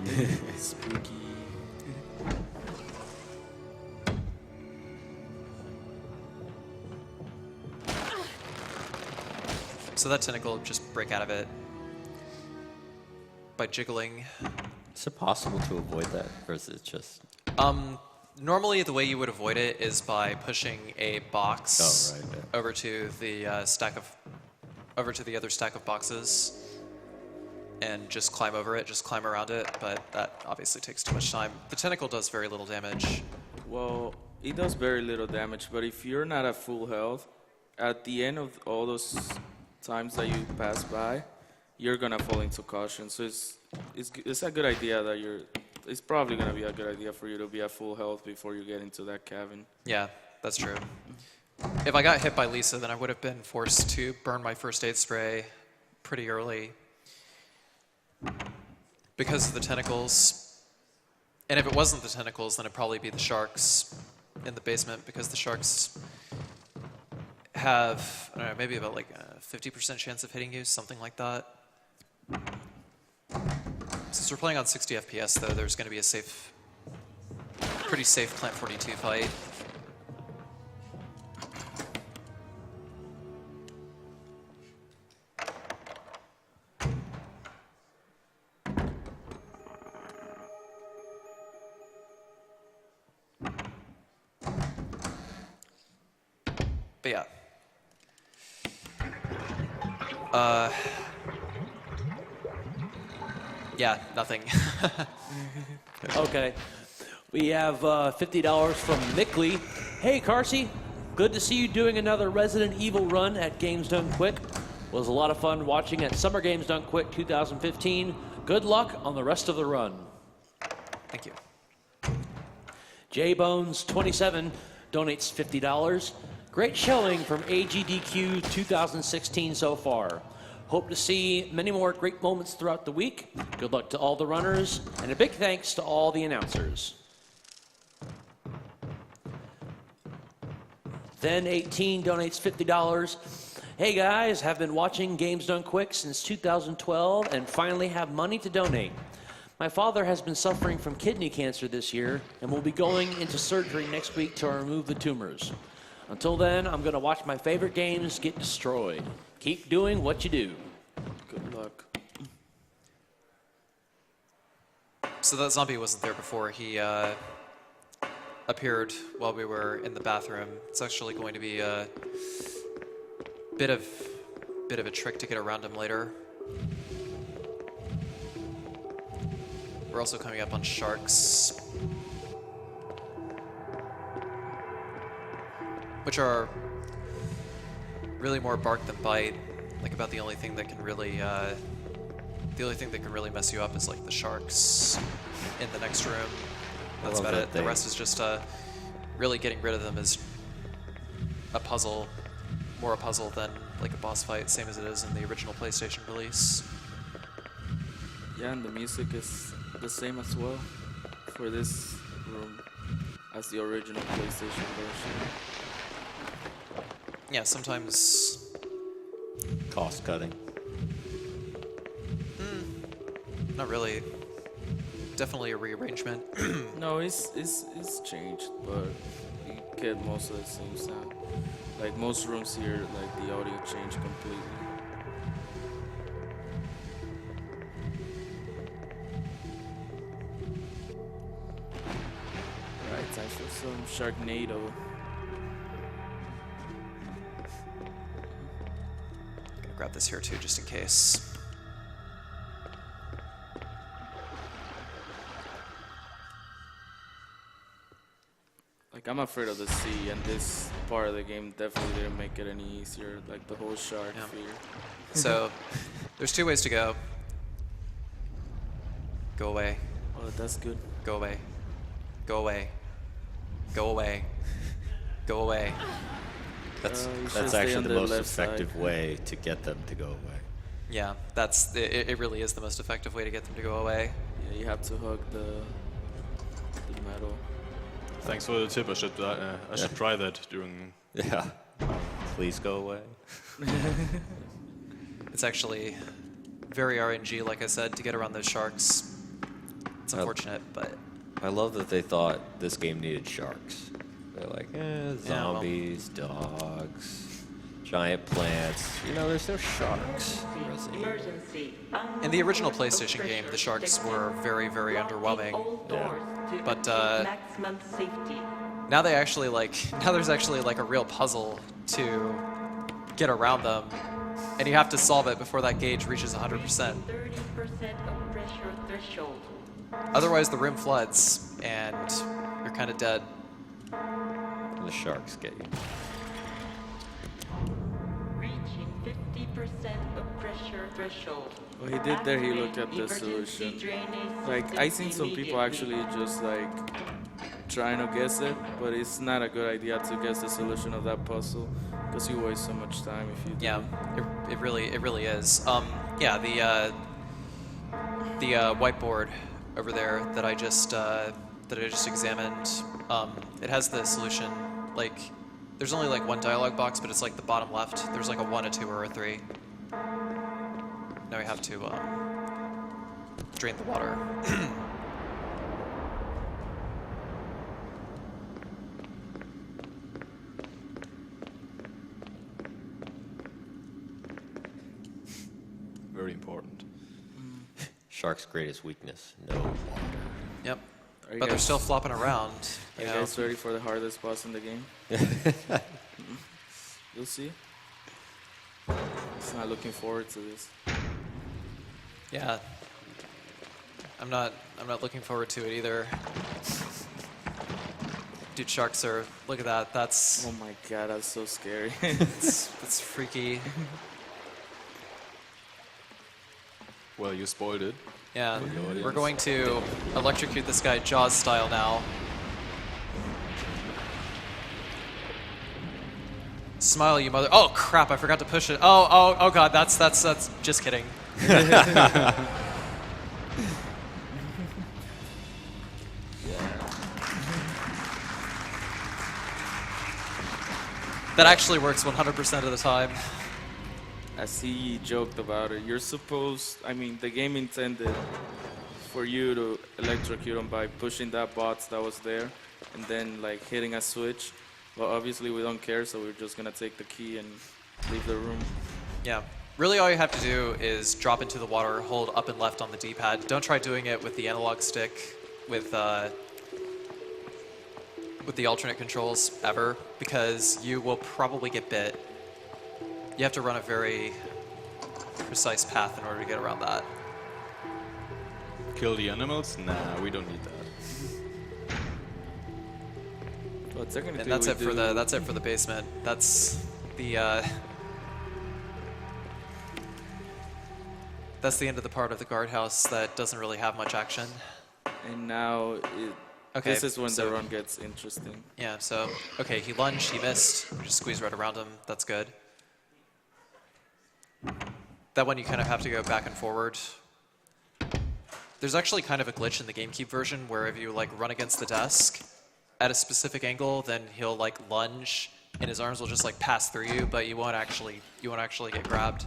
spooky. So that tentacle will just break out of it by jiggling. Is it possible to avoid that, or is it just? Normally, the way you would avoid it is by pushing a box over to the the other stack of boxes, and just climb over it, just climb around it. But that obviously takes too much time. The tentacle does very little damage. Well, it does very little damage, but if you're not at full health, at the end of all those times that you pass by, you're gonna fall into caution. So it's a good idea that it's probably gonna be a good idea for you to be at full health before you get into that cabin. Yeah, that's true. If I got hit by Lisa, then I would have been forced to burn my first aid spray pretty early because of the tentacles. And if it wasn't the tentacles, then it'd probably be the sharks in the basement, because the sharks have, I don't know, maybe about like a 50% chance of hitting you, something like that. Since we're playing on 60 FPS, though, there's going to be a pretty safe Plant 42 fight. But yeah. Yeah, nothing. Okay. We have $50 from Mickley. Hey, Carcy. Good to see you doing another Resident Evil run at Games Done Quick. Was a lot of fun watching at Summer Games Done Quick 2015. Good luck on the rest of the run. Thank you. JBones27 donates $50. Great showing from AGDQ 2016 so far. Hope to see many more great moments throughout the week. Good luck to all the runners, and a big thanks to all the announcers. Then18 donates $50. Hey guys, have been watching Games Done Quick since 2012 and finally have money to donate. My father has been suffering from kidney cancer this year and will be going into surgery next week to remove the tumors. Until then, I'm going to watch my favorite games get destroyed. Keep doing what you do. Good luck. So that zombie wasn't there before. He appeared while we were in the bathroom. It's actually going to be a bit of a trick to get around him later. We're also coming up on sharks, which are really more bark than bite. Like about the only thing that can really mess you up is like the sharks in the next room. That's about it. The rest is just really getting rid of them is a puzzle, more a puzzle than like a boss fight, same as it is in the original PlayStation release. Yeah, and the music is the same as well for this room as the original PlayStation version. Yeah, sometimes. Cost cutting. Not really. Definitely a rearrangement. No, it's changed, but you get most of the same sound. Like most rooms here, like the audio changed completely. Right, time for some Sharknado. Gonna grab this here too, just in case. Like I'm afraid of the sea, and this part of the game definitely didn't make it any easier. Like the whole shark fear. So, there's two ways to go. Go away. Oh, that's good. Go away. Go away. Go away. Go away. That's You should that's stay actually on the the most left side. effective way to get them to go away. Yeah, that's it. Really is the most effective way to get them to go away. Yeah, you have to hug the metal. Thanks for the tip. I should try that during. Yeah. Please go away. It's actually very RNG, like I said, to get around those sharks. It's unfortunate, but I love that they thought this game needed sharks. They're like, zombies, dogs, giant plants. You know, there's no sharks in Resident Evil. in the original PlayStation game, the sharks were very, very underwhelming. But now they actually now there's actually like a real puzzle to get around them, and you have to solve it before that gauge reaches 100%. Otherwise, the room floods, and you're kind of dead. The sharks get you. Reaching 50% of pressure threshold. What he did there, he looked at the solution. Like, I seen some people actually just like trying to guess it, but it's not a good idea to guess the solution of that puzzle because you waste so much time if you do. Yeah, it really is. Yeah, the whiteboard over there that I just examined, it has the solution. Like, there's only like one dialogue box, but it's like the bottom left. There's like a 1, a 2, or a 3. Now we have to drain the water. Very important. Shark's greatest weakness, no water. Yep. Are you But they're guys- still flopping around. Are You you know? guys ready for the hardest boss in the game? You'll see. It's not looking forward to this. Yeah. I'm not looking forward to it either. Dude, sharks are, look at that. That's Oh my god, that's so scary. it's freaky. Well, you spoiled it. Yeah. For the audience. We're going to electrocute this guy Jaws style now. Smile, you mother. Oh crap, I forgot to push it. Oh god, that's just kidding. That actually works 100% of the time. As he joked about it, you're supposed, I mean, the game intended for you to electrocute him by pushing that box that was there and then like hitting a switch. Well, obviously we don't care, so we're just gonna take the key and leave the room. Yeah. Really all you have to do is drop into the water, hold up and left on the D-pad. Don't try doing it with the analog stick with the alternate controls ever, because you will probably get bit. You have to run a very precise path in order to get around that. Kill the animals? Nah, we don't need that. Well, technically And that's we it for the basement. That's the that's the end of the part of the guardhouse that doesn't really have much action. And now Okay, this is when so- the run gets interesting. Yeah, so okay, he lunged, he missed. We just squeeze right around him. That's good. That one you kind of have to go back and forward. There's actually kind of a glitch in the GameCube version where if you like run against the desk at a specific angle, then he'll like lunge and his arms will just like pass through you, but you won't actually get grabbed.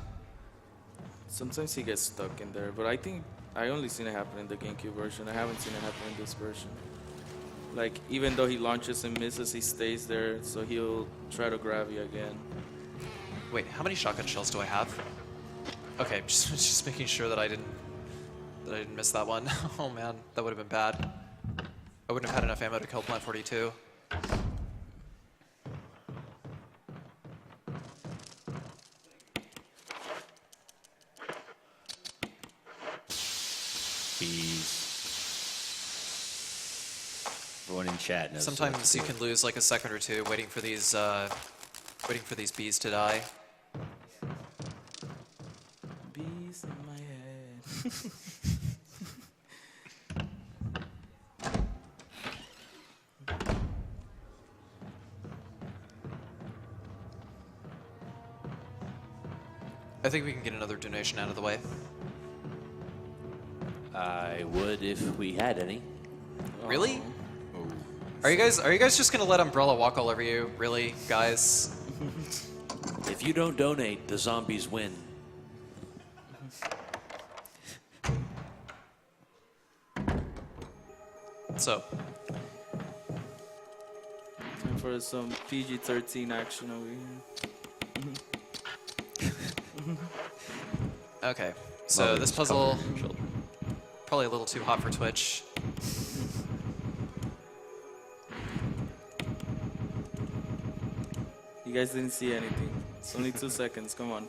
Sometimes he gets stuck in there, but I think I only seen it happen in the GameCube version. I haven't seen it happen in this version. Like, even though he launches and misses, he stays there, so he'll try to grab you again. Wait, how many shotgun shells do I have? Okay, just making sure that I didn't miss that one. Oh man, that would have been bad. I wouldn't have had enough ammo to kill Plant 42. Everyone in chat knows. Sometimes you can lose like a second or two waiting for these bees to die. Bees in my head. I think we can get another donation out of the way. I would if we had any. Really? Are you guys just gonna let Umbrella walk all over you? Really, guys? If you don't donate, the zombies win. So, Time for some PG-13 action over here. okay. So Mother's this puzzle, covering children. probably a little too hot for Twitch. You guys didn't see anything. It's only 2 seconds. Come on.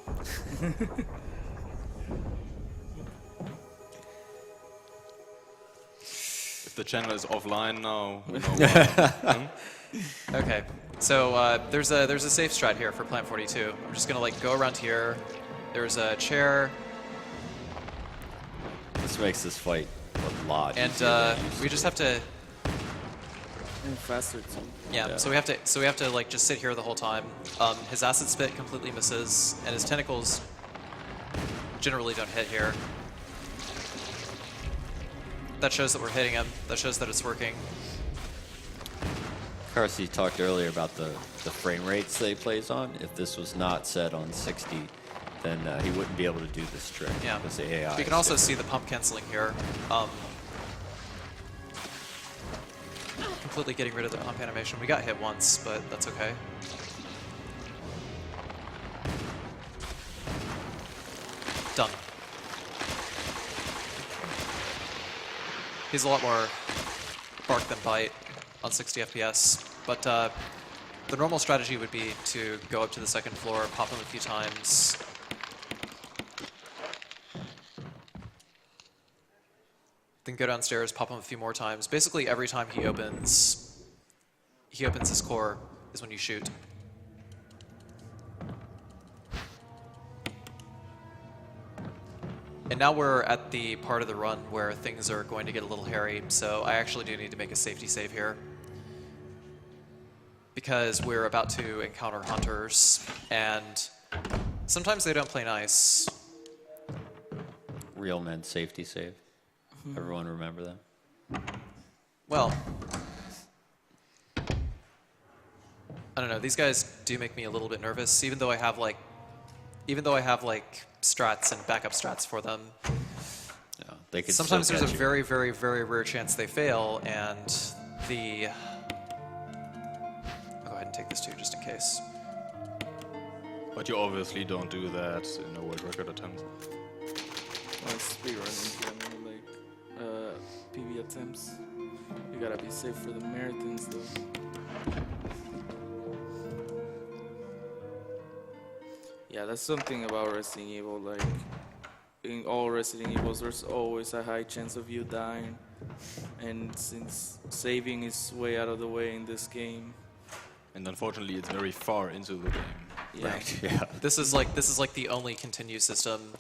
If the channel is offline now, we know why. Okay. So there's a safe strat here for Plant 42. I'm just gonna like go around here. There's a chair, This makes this fight a lot and easier than it used we to just be. have to. And faster too. Yeah, Yeah. so we have to like just sit here the whole time. His acid spit completely misses, and his tentacles generally don't hit here. That shows that we're hitting him. That shows that it's working. Carcy talked earlier about the frame rates that he plays on. If this was not set on 60, then he wouldn't be able to do this trick. Yeah. Because the AI We can is also different. see the pump canceling here. Completely getting rid of the pump animation. We got hit once, but that's okay. Done. He's a lot more bark than bite on 60 FPS, but the normal strategy would be to go up to the second floor, pop him a few times, then go downstairs, pop him a few more times. Basically, every time he opens his core is when you shoot. And now we're at the part of the run where things are going to get a little hairy, so I actually do need to make a safety save here. Because we're about to encounter hunters, and sometimes they don't play nice. Real men safety save. Everyone remember that? Well, I don't know. These guys do make me a little bit nervous, even though I have like strats and backup strats for them. Yeah. They can Sometimes still there's a catch you. very, very, very rare chance they fail, and the... I'll go ahead and take this too, just in case. But you obviously don't do that in a world record attempt. Well, speedrun in general, like PB attempts. You gotta be safe for the marathons though. Yeah, that's something about Resident Evil. Like in all Resident Evils, there's always a high chance of you dying, and since saving is way out of the way in this game, And unfortunately, it's very far into the game. yeah. Right. Yeah. This is like the only continue system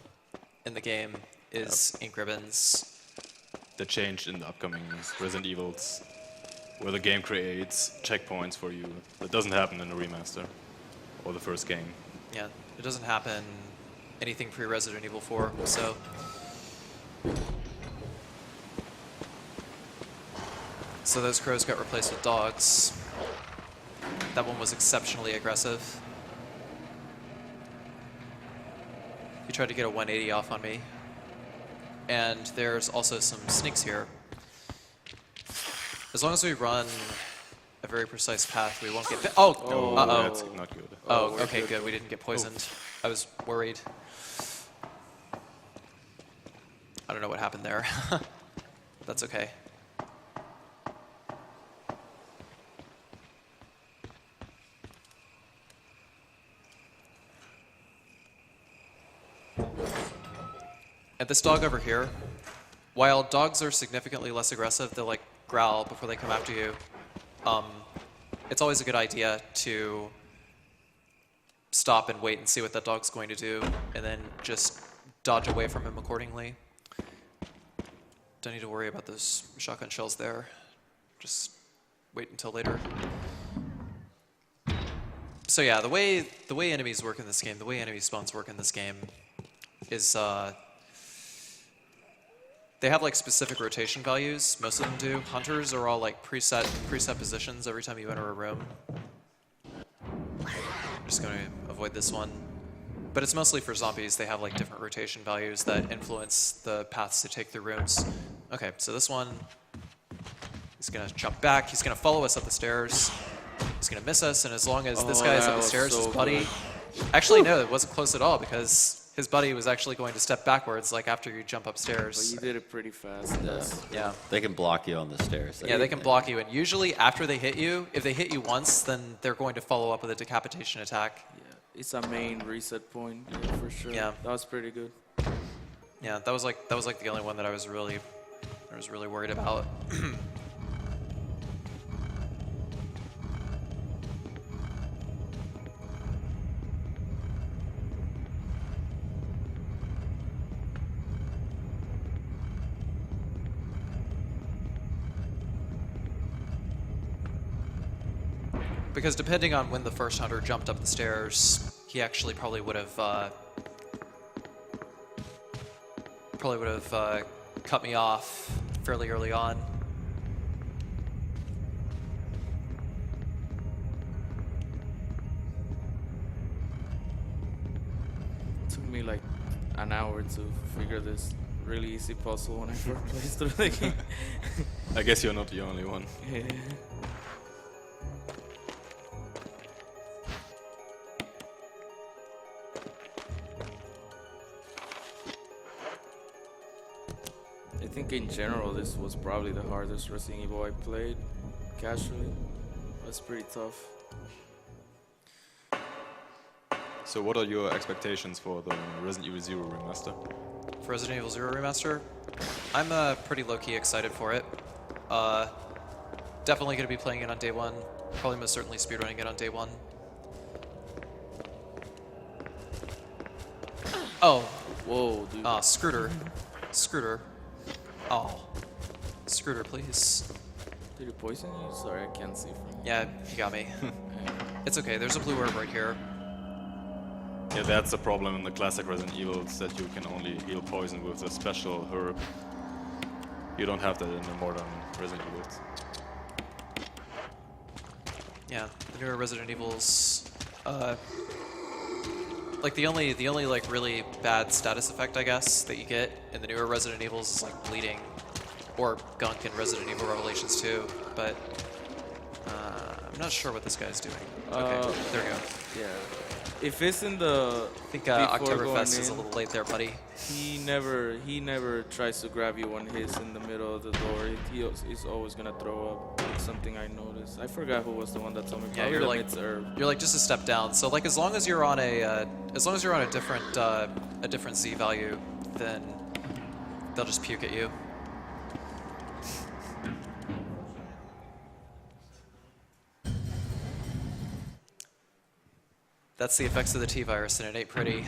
in the game is ink ribbons. That changed in the upcoming Resident Evils, where the game creates checkpoints for you. That doesn't happen in the remaster or the first game. Yeah, it doesn't happen anything pre-Resident Evil 4, so... So those crows got replaced with dogs. That one was exceptionally aggressive. He tried to get a 180 off on me. And there's also some sneaks here. As long as we run a very precise path, we won't get... Oh! Oh, Uh-oh. that's not good. Oh, we're okay, good. good. We didn't get poisoned. I was worried. I don't know what happened there. That's okay. And this dog over here, while dogs are significantly less aggressive, they'll like growl before they come after you. It's always a good idea to stop and wait and see what that dog's going to do, and then just dodge away from him accordingly. Don't need to worry about those shotgun shells there. Just wait until later. So yeah, the way enemies work in this game, the way enemy spawns work in this game, is they have like specific rotation values. Most of them do. Hunters are all like preset positions every time you enter a room. I'm just going to avoid this one. But it's mostly for zombies. They have like different rotation values that influence the paths to take through rooms. Okay, so this one, he's going to jump back. He's going to follow us up the stairs. He's going to miss us, and as long as this guy is that up the was stairs, so his buddy... good. Actually, no, it wasn't close at all, because his buddy was actually going to step backwards, like after you jump But upstairs. you did it pretty fast. That's, Yeah. They can block you on the stairs. Yeah, they can block you, and usually after they hit you, if they hit you once, then they're going to follow up with a decapitation attack. yeah, it's a main reset point, yeah, for sure. Yeah. That was pretty good. Yeah, that was like the only one that I was really worried about. Because depending on when the first hunter jumped up the stairs, he actually probably would have cut me off fairly early on. It took me like an hour to figure this really easy puzzle when I first played through the game. I guess you're not the only one. Yeah. I think in general this was probably the hardest Resident Evil I played casually. It was pretty tough. So what are your expectations for the Resident Evil 0 remaster? For Resident Evil 0 Remaster, I'm pretty low-key excited for it. Definitely going to be playing it on day one. Probably most certainly speedrunning it on day one. Oh, Whoa, dude. Scooter. Scooter. Oh. Scooter, please. Did he poison you? Sorry, I can't see from Yeah, he got me. It's okay, there's a blue herb right here. Yeah, that's the problem in the classic Resident Evils, that you can only heal poison with a special herb. You don't have that in the modern Resident Evils. Yeah, the newer Resident Evils Like the only like really bad status effect, I guess, that you get in the newer Resident Evils is like bleeding, or gunk in Resident Evil Revelations 2. But I'm not sure what this guy's doing. Okay, there we go. Yeah. If it's in the I think before Oktoberfest going is a in, little late there, buddy. he never tries to grab you when he's in the middle of the door. He's always gonna throw up. It's something I noticed. I forgot who was the one that told me. Yeah, Probably you're the like mid-serve. you're like just a step down. So like as long as you're on a different Z value, then they'll just puke at you. That's the effects of the T-virus, and it ain't pretty.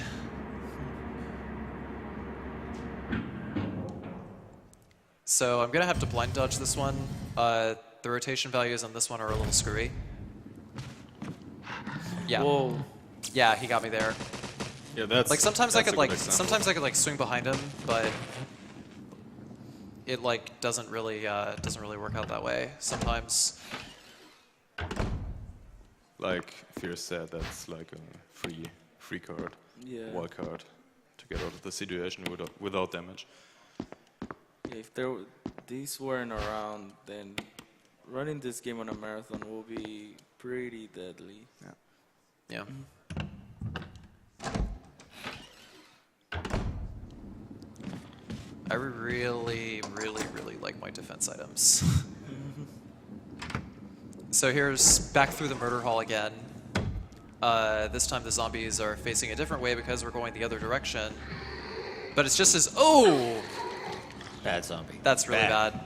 So I'm gonna have to blind dodge this one. The rotation values on this one are a little screwy. Yeah. Whoa. Yeah, he got me there. Yeah, that's Like sometimes I that's a could good like example. swing behind him, but it like doesn't really work out that way sometimes. Like Fear said, that's like a free card, Yeah. wild card to get out of the situation without damage. Yeah, if these weren't around, then running this game on a marathon will be pretty deadly. Yeah. I really like my defense items. So here's back through the murder hall again. This time the zombies are facing a different way because we're going the other direction. But it's just as, oh! Bad zombie. That's really bad.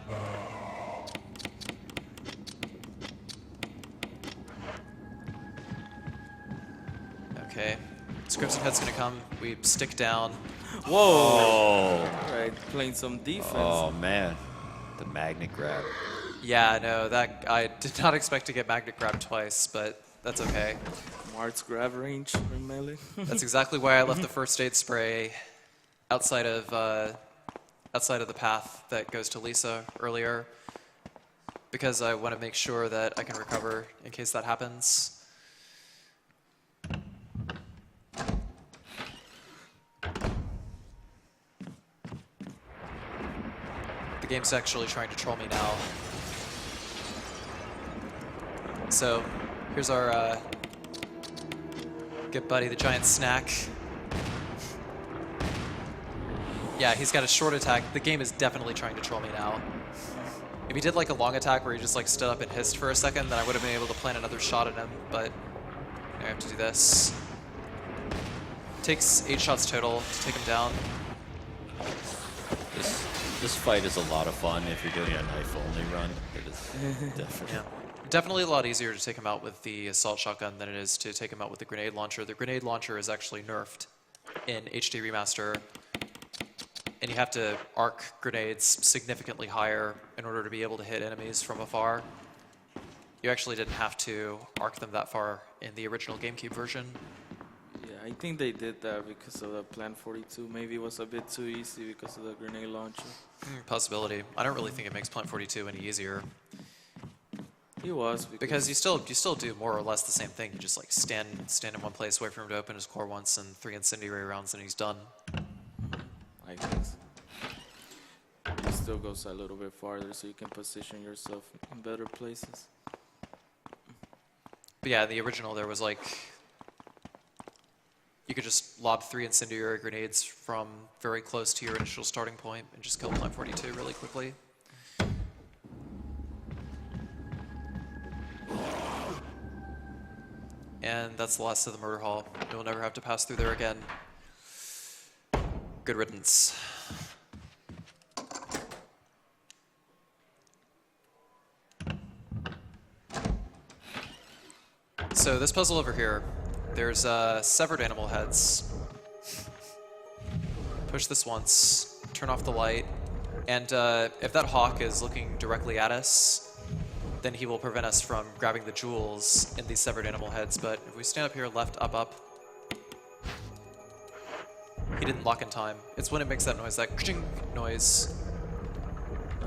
Okay. Crimson Head's gonna come. We stick down. Whoa! Oh. All right, playing some defense. Oh man, the magnet grab. Yeah, no, that I did not expect to get magnet grabbed twice, but that's okay. Mart's grab range in melee. That's exactly why I left the first aid spray outside of the path that goes to Lisa earlier, because I want to make sure that I can recover in case that happens. The game's actually trying to troll me now. So here's our good buddy, the giant snack. Yeah, he's got a short attack. The game is definitely trying to troll me now. If he did like a long attack where he just like stood up and hissed for a second, then I would have been able to plant another shot at him, but I have to do this. Takes 8 shots total to take him down. This fight is a lot of fun if you're doing a knife-only run. It is definitely. Yeah. Definitely a lot easier to take him out with the assault shotgun than it is to take him out with the grenade launcher. The grenade launcher is actually nerfed in HD Remaster, and you have to arc grenades significantly higher in order to be able to hit enemies from afar. You actually didn't have to arc them that far in the original GameCube version. Yeah, I think they did that because of the Plan 42. Maybe it was a bit too easy because of the grenade launcher. Possibility. I don't really think it makes Plant 42 any easier. He was Because you still do more or less the same thing. You just like stand in one place, wait for him to open his core once, and 3 incendiary rounds, and he's done. I guess. It still goes a little bit farther, so you can position yourself in better places. But yeah, in the original there was like you could just lob 3 incendiary grenades from very close to your initial starting point and just kill Plant 42 really quickly. And that's the last of the murder hall. You'll never have to pass through there again. Good riddance. So this puzzle over here, there's severed animal heads. Push this once, turn off the light, and if that hawk is looking directly at us, then he will prevent us from grabbing the jewels in these severed animal heads. But if we stand up here, left, up, he didn't lock in time. It's when it makes that noise, that ka-ching noise,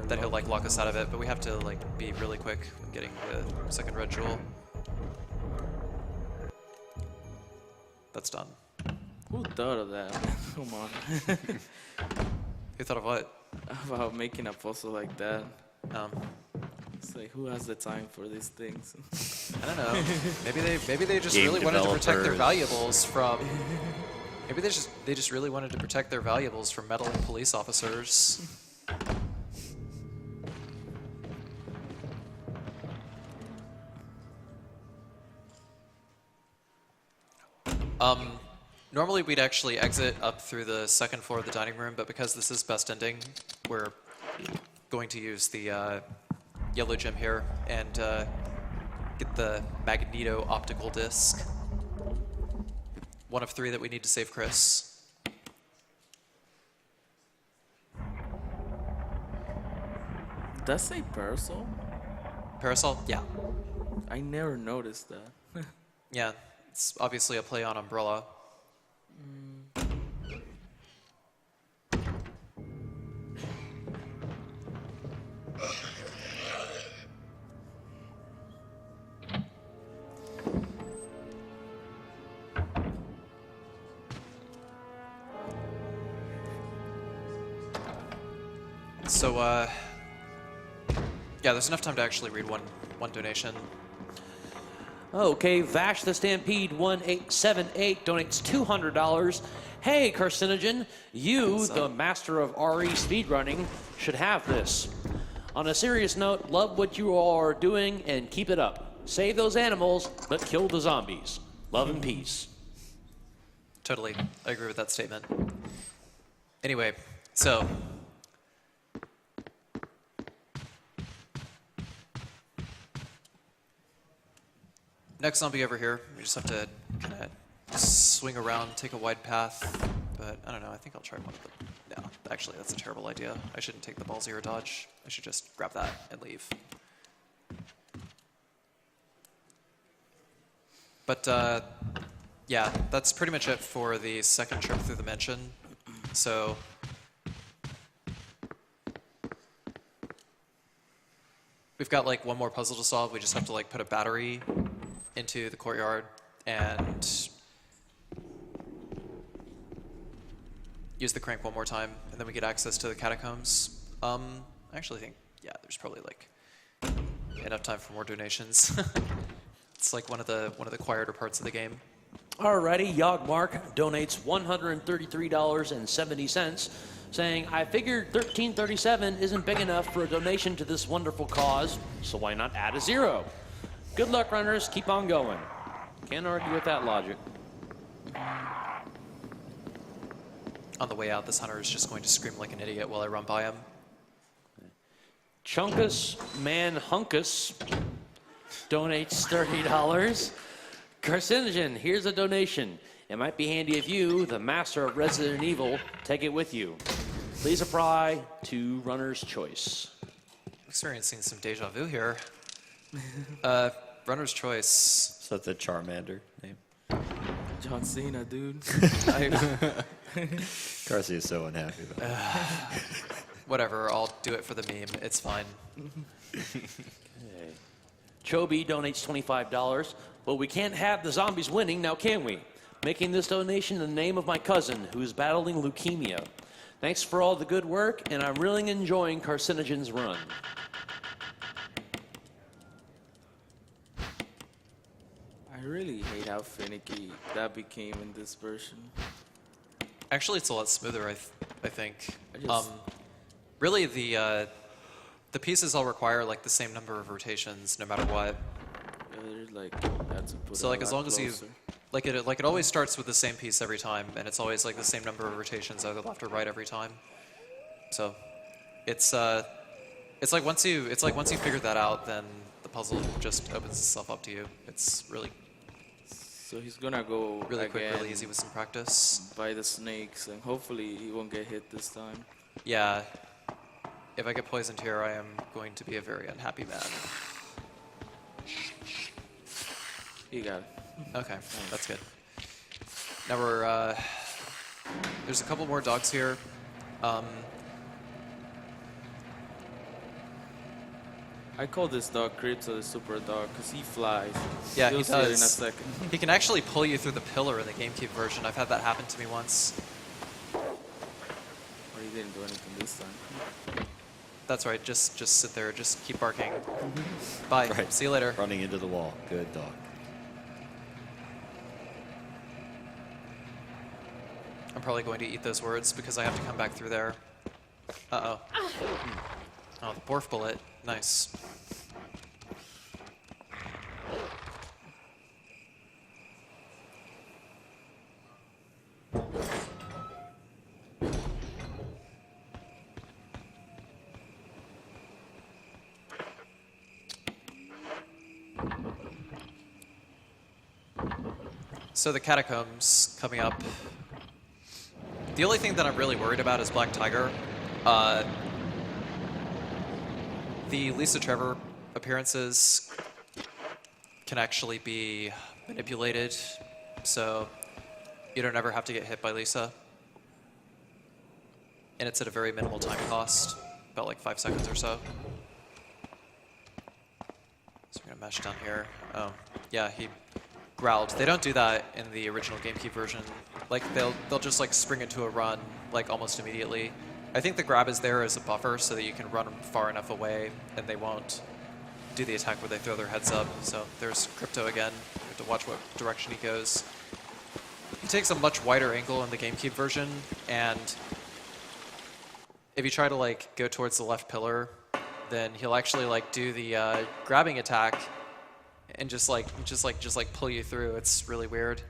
that he'll like lock us out of it. But we have to like be really quick with getting the second red jewel. That's done. Who thought of that? Come on. Who thought of what? About making a puzzle like that. Um, It's like, who has the time for these things? I don't know. Maybe they just Game really wanted to protect their developers. valuables from. Maybe they just really wanted to protect their valuables from meddling police officers. Normally we'd actually exit up through the second floor of the dining room, but because this is best ending, we're going to use the yellow gem here and get the Magneto optical disc. One of 3 that we need to save Chris. Does that say parasol? Parasol? Yeah. I never noticed that. Yeah, it's obviously a play on umbrella. So, yeah, there's enough time to actually read one donation. Okay, Vash the Stampede 1878 donates $200. Hey, Carcinogen, you, the master of RE speedrunning, should have this. On a serious note, love what you all are doing and keep it up. Save those animals, but kill the zombies. Love and peace. Totally, I agree with that statement. Anyway, so next zombie over here. We just have to kind of swing around, take a wide path. But I don't know. I think I'll try one of the. No, actually, that's a terrible idea. I shouldn't take the ball zero dodge. I should just grab that and leave. But yeah, that's pretty much it for the second trip through the mansion. So we've got like one more puzzle to solve. We just have to like put a battery into the courtyard and use the crank one more time, and then we get access to the catacombs. I actually think, yeah, there's probably like enough time for more donations. It's like one of the quieter parts of the game. Alrighty, Yogmark donates $133.70, saying, I figured 1337 isn't big enough for a donation to this wonderful cause, so why not add a 0? Good luck, runners. Keep on going. Can't argue with that logic. On the way out, this hunter is just going to scream like an idiot while I run by him. Chunkus Man Hunkus donates $30. Carcinogen, here's a donation. It might be handy if you, the master of Resident Evil, take it with you. Please apply to runner's choice. Experiencing some deja vu here. Runner's choice. Is that the Charmander name? John Cena, dude. Carcy is so unhappy about it. Whatever, I'll do it for the meme. It's fine. Chobi donates $25. Well, we can't have the zombies winning, now can we? Making this donation in the name of my cousin, who's battling leukemia. Thanks for all the good work, and I'm really enjoying Carcinogen's run. I really hate how finicky that became in this version. Actually, it's a lot smoother, I think. I Really, the pieces all require like the same number of rotations, no matter what. Like, had to put So it like a as lot long as you, closer. like it always starts with the same piece every time, and it's always like the same number of rotations either left or right every time. So, it's like once you figure that out, then the puzzle just opens itself up to you. It's really So he's gonna go really quick, again really easy with some practice. by the snakes, and hopefully he won't get hit this time. Yeah. If I get poisoned here, I am going to be a very unhappy man. You got it. Okay, that's good. Now we're, there's a couple more dogs here. I call this dog Crypto the super dog because he flies. Yeah, You'll he see it in a does. second. He can actually pull you through the pillar in the GameCube version. I've had that happen to me once. Or he didn't do anything this time. That's right. Just sit there. Just keep barking. Bye. Right. See you later. Running into the wall. Good dog. I'm probably going to eat those words because I have to come back through there. Uh-oh. Oh, the Borf bullet. Nice. So the catacombs coming up. The only thing that I'm really worried about is Black Tiger. The Lisa Trevor appearances can actually be manipulated, so you don't ever have to get hit by Lisa. And it's at a very minimal time cost, about like 5 seconds or so. So we're gonna mesh down here. Oh, yeah, he growled. They don't do that in the original GameCube version. Like they'll just like spring into a run like almost immediately. I think the grab is there as a buffer so that you can run far enough away and they won't do the attack where they throw their heads up. So there's Crypto again. You have to watch what direction he goes. He takes a much wider angle in the GameCube version, and if you try to like go towards the left pillar, then he'll actually like do the grabbing attack and just pull you through. It's really weird.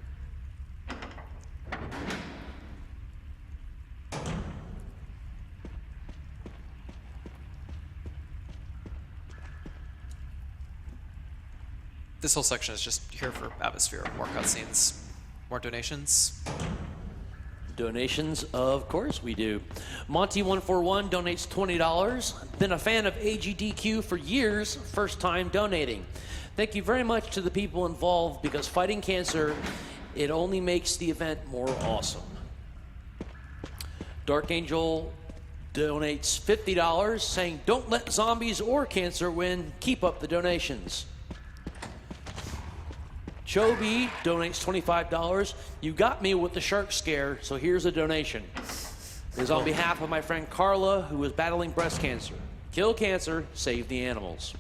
This whole section is just here for atmosphere, more cutscenes, more donations. Donations, of course we do. Monty141 donates $20. Been a fan of AGDQ for years, first time donating. Thank you very much to the people involved because fighting cancer, it only makes the event more awesome. Dark Angel donates $50 saying, don't let zombies or cancer win, keep up the donations. Chobi donates $25. You got me with the shark scare, so here's a donation. It is on behalf of my friend Carla, who is battling breast cancer. Kill cancer, save the animals.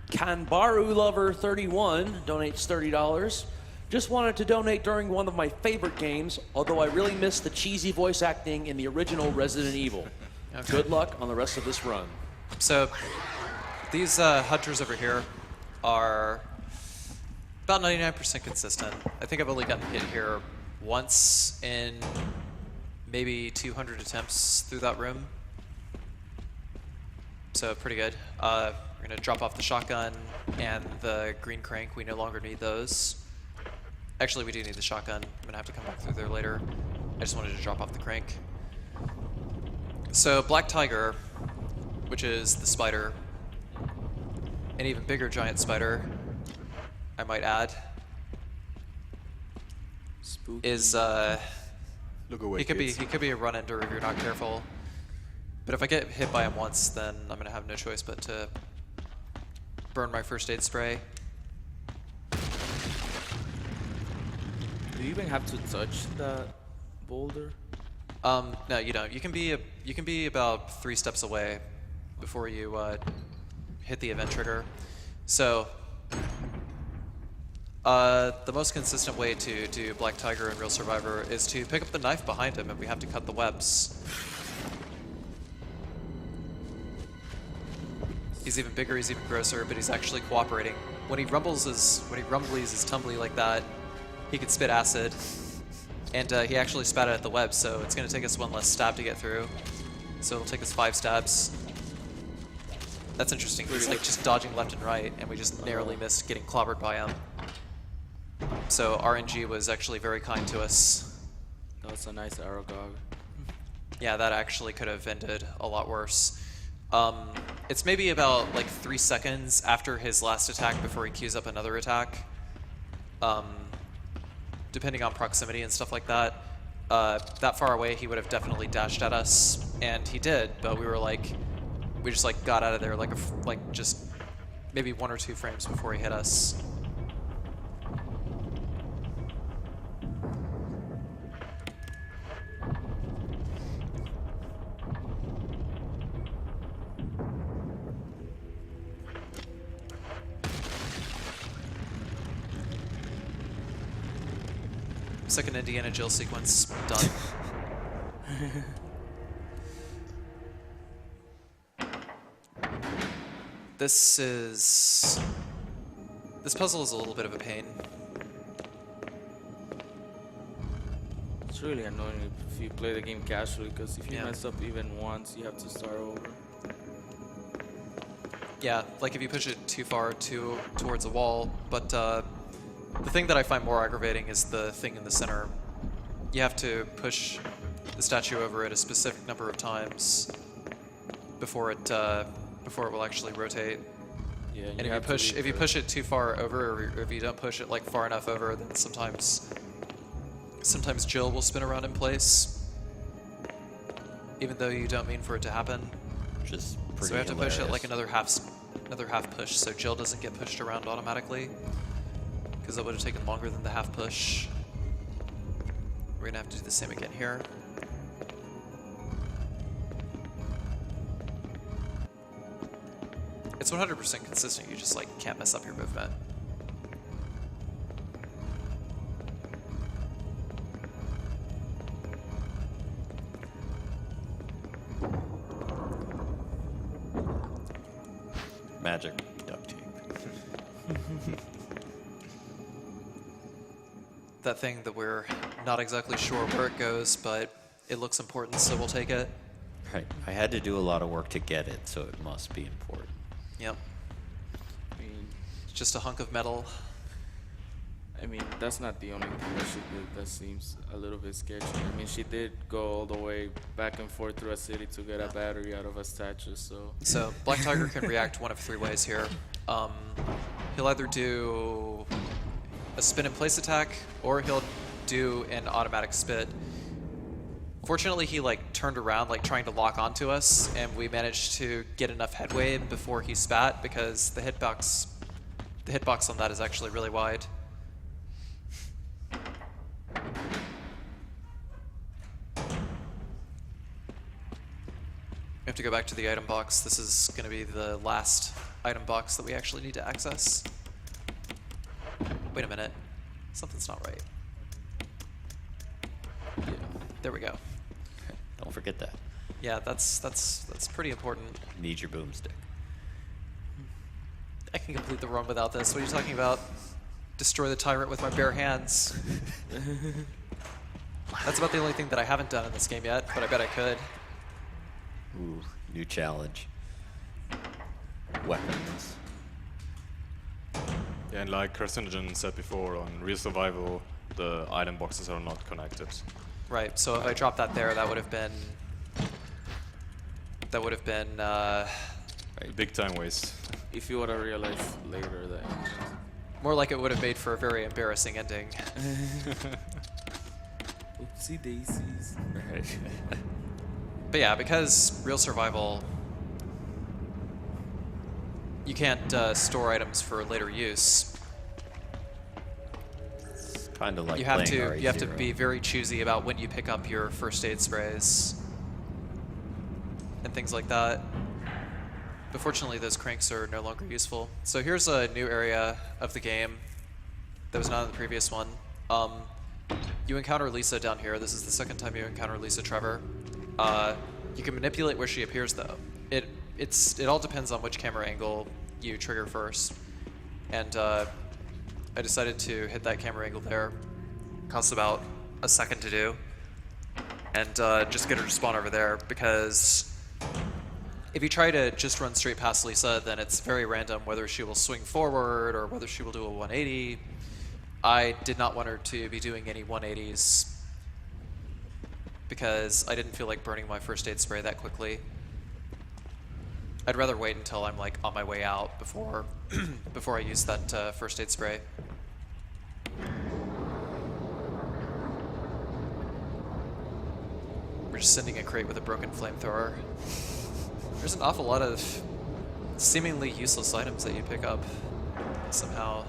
Kanbaru Lover 31 donates $30. Just wanted to donate during one of my favorite games, although I really miss the cheesy voice acting in the original Resident Evil. Okay. Good luck on the rest of this run. So these hunters over here are about 99% consistent. I think I've only gotten hit here once in maybe 200 attempts through that room. So pretty good. We're gonna drop off the shotgun and the green crank. We no longer need those. Actually, we do need the shotgun. I'm gonna have to come back through there later. I just wanted to drop off the crank. So Black Tiger, which is the spider, an even bigger giant spider, I might add, Spooky. is Look away, he could kids. be a run ender if you're not careful. But if I get hit by him once, then I'm gonna have no choice but to burn my first aid spray. Do you even have to touch the boulder? No, you don't. You can be about 3 steps away before you hit the event trigger. So the most consistent way to do Black Tiger in Real Survivor is to pick up the knife behind him, and we have to cut the webs. He's even bigger, he's even grosser, but he's actually cooperating. When he rumblies his tumbly like that, he can spit acid. And he actually spat it at the web, so it's going to take us 1 less stab to get through. So it'll take us 5 stabs. That's interesting. He's like just dodging left and right, and we just narrowly missed getting clobbered by him. So RNG was actually very kind to us. That was a nice Aragog. Yeah, that actually could have ended a lot worse. It's maybe about like 3 seconds after his last attack before he queues up another attack. Depending on proximity and stuff like that. That far away, he would have definitely dashed at us, and he did, but we were like We just like got out of there like just maybe 1 or 2 frames before he hit us. Second Indiana Jill sequence done. This puzzle is a little bit of a pain. It's really annoying if you play the game casually, because if you Yeah. mess up even once, you have to start over. Yeah, like if you push it too far towards a wall, but the thing that I find more aggravating is the thing in the center. You have to push the statue over it a specific number of times before it will actually rotate. Yeah, And if you push it too far over, or if you don't push it like far enough over, then sometimes Jill will spin around in place, even though you don't mean for it to happen. Which is pretty So we have to push it hilarious. like another half push, so Jill doesn't get pushed around automatically, because that would have taken longer than the half push. We're gonna have to do the same again here. It's 100% consistent. You just like can't mess up your movement. Magic duct tape. That thing that we're not exactly sure where it goes, but it looks important, so we'll take it. Right. I had to do a lot of work to get it, so it must be important. Yep. I mean, It's just a hunk of metal. that's not the only thing that she did that seems a little bit sketchy. I mean, she did go all the way back and forth through a city to get a battery out of a statue, so... So Black Tiger can react one of 3 ways here. He'll either do a spin in place attack, or he'll do an automatic spit. Fortunately, he like turned around, like trying to lock onto us, and we managed to get enough headway before he spat, because the hitbox on that is actually really wide. We have to go back to the item box. This is going to be the last item box that we actually need to access. Wait a minute. Something's not right. Yeah. There we go. Don't forget that. Yeah, that's pretty important. Need your boomstick. I can complete the run without this. What are you talking about? Destroy the tyrant with my bare hands. That's about the only thing that I haven't done in this game yet, but I bet I could. Ooh, new challenge. Weapons. Yeah, and like Carcinogen said before, on Real Survival, the item boxes are not connected. Right, so if I dropped that there, that would have been... Big time waste. If you would have realized later that... more like it would have made for a very embarrassing ending. Oopsie daisies. Right. But yeah, because Real Survival, you can't store items for later use. Kind of like You have playing to RE0. be very choosy about when you pick up your first aid sprays and things like that. But fortunately, those cranks are no longer useful. So here's a new area of the game that was not in the previous one. You encounter Lisa down here. This is the second time you encounter Lisa Trevor. You can manipulate where she appears, though. It all depends on which camera angle you trigger first. And I decided to hit that camera angle there. Costs about a second to do. And just get her to spawn over there, because if you try to just run straight past Lisa, then it's very random whether she will swing forward or whether she will do a 180. I did not want her to be doing any 180s because I didn't feel like burning my first aid spray that quickly. I'd rather wait until I'm like on my way out before before I use that first aid spray. We're just sending a crate with a broken flamethrower. There's an awful lot of seemingly useless items that you pick up somehow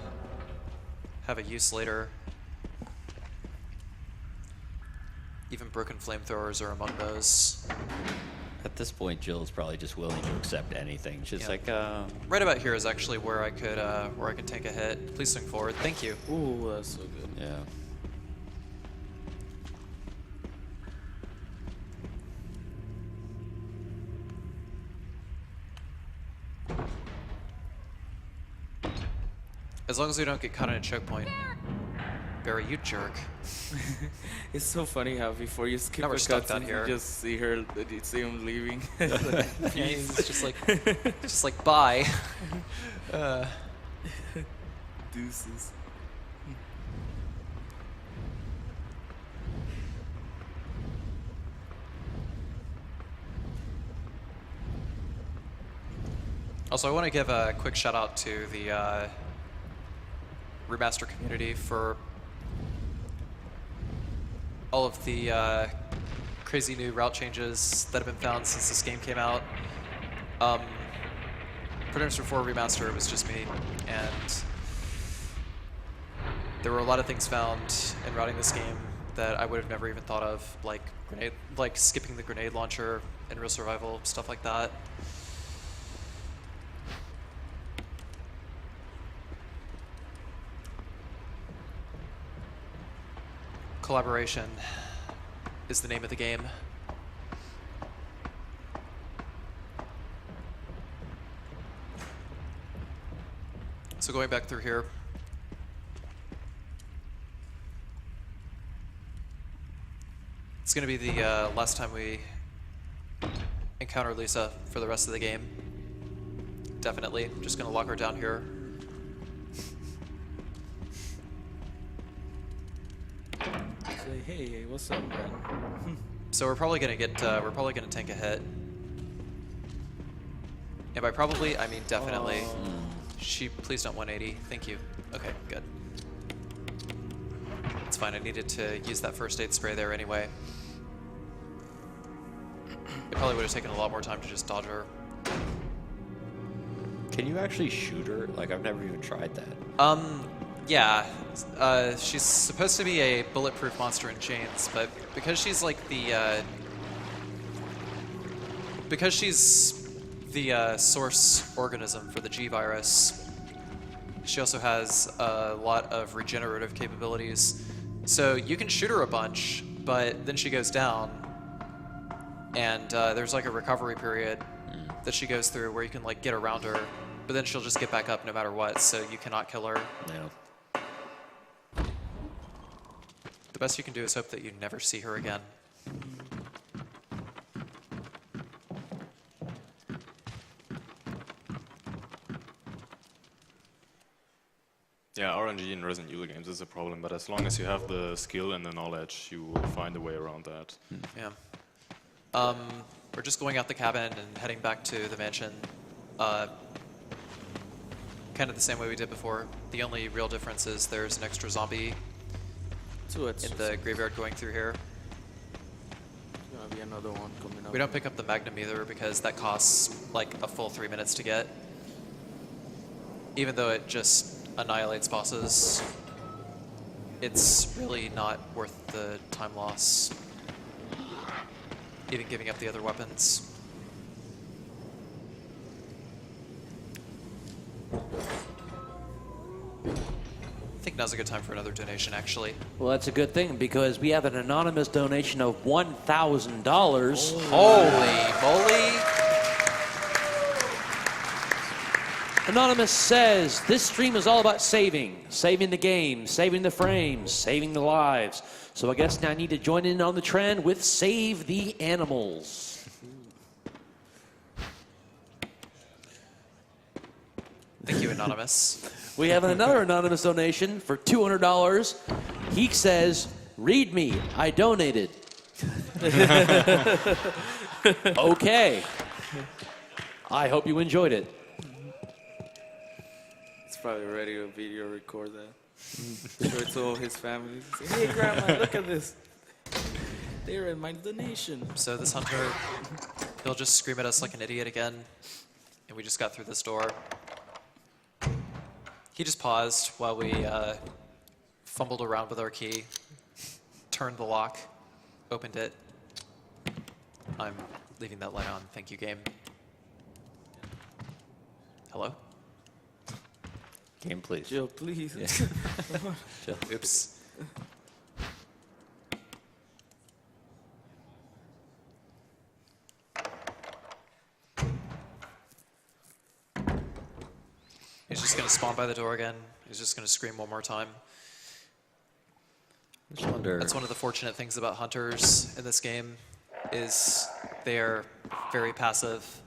have a use later. Even broken flamethrowers are among those. At this point, Jill's probably just willing to accept anything. She's Yeah. like, Right about here is actually where I could take a hit. Please swing forward. Thank you. Ooh, that's so good. yeah. As long as we don't get caught in a choke point. Barry, you jerk. It's so funny how before you skip Now we're a stuck down cutscene, here. you just see her, you see him leaving. It's just like bye. Deuces. Also, I want to give a quick shout out to the remaster community for all of the crazy new route changes that have been found since this game came out. Producer 4 Remaster was just me, and there were a lot of things found in routing this game that I would have never even thought of, like skipping the grenade launcher in Real Survival, stuff like that. Collaboration is the name of the game. So going back through here. It's going to be the last time we encounter Lisa for the rest of the game. Definitely. I'm just going to lock her down here. Say, hey, what's up, man? So we're probably gonna tank a hit. And by probably, I mean definitely. Please don't 180. Thank you. Okay, good. It's fine. I needed to use that first aid spray there anyway. It probably would have taken a lot more time to just dodge her. Can you actually shoot her? Like, I've never even tried that. Yeah. She's supposed to be a bulletproof monster in chains, but because she's like the source organism for the G virus, she also has a lot of regenerative capabilities. So you can shoot her a bunch, but then she goes down, and there's like a recovery period that she goes through where you can like get around her, but then she'll just get back up no matter what, so you cannot kill her. No. The best you can do is hope that you never see her again. Yeah, RNG in Resident Evil games is a problem, but as long as you have the skill and the knowledge, you will find a way around that. Yeah. We're just going out the cabin and heading back to the mansion. Kind of the same way we did before. The only real difference is there's an extra zombie in the graveyard going through here. There's gonna be another one coming up. We don't pick up the Magnum either because that costs like a full 3 minutes to get. Even though it just annihilates bosses, it's really not worth the time loss. Even giving up the other weapons. I think now's a good time for another donation, actually. Well, that's a good thing because we have an anonymous donation of $1,000. Holy moly! Anonymous says, this stream is all about saving the game, saving the frames, saving the lives. So I guess now I need to join in on the trend with Save the Animals. Thank you, Anonymous. We have another anonymous donation for $200. He says, read me, I donated. Okay. I hope you enjoyed it. It's probably ready to video record that. Show it to all his family. Say, hey, Grandma, look at this. They read my donation. So this hunter he'll just scream at us like an idiot again, and we just got through this door. He just paused while we fumbled around with our key, turned the lock, opened it. I'm leaving that light on. Thank you, game. Hello? Game, please. Jill, please. Chill. Oops. He's just gonna spawn by the door again. He's just gonna scream one more time. I just wonder. That's one of the fortunate things about hunters in this game, is they are very passive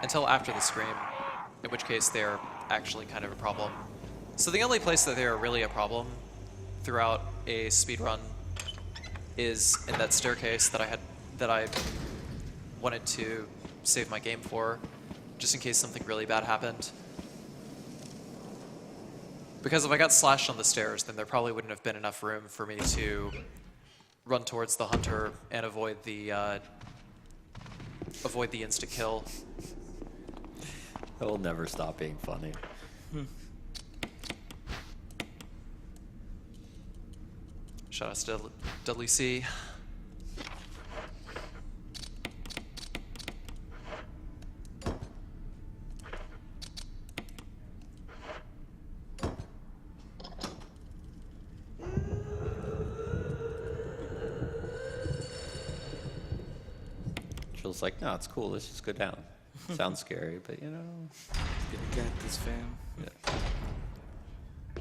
until after the scream, in which case they are actually kind of a problem. So the only place that they are really a problem throughout a speedrun is in that staircase that I wanted to save my game for, just in case something really bad happened. Because if I got slashed on the stairs, then there probably wouldn't have been enough room for me to run towards the hunter and avoid the insta kill. That will never stop being funny. Shout out to WC. Jill's like, no, it's cool. Let's just go down. Sounds scary, but you know. Gonna get this, fam. Yeah.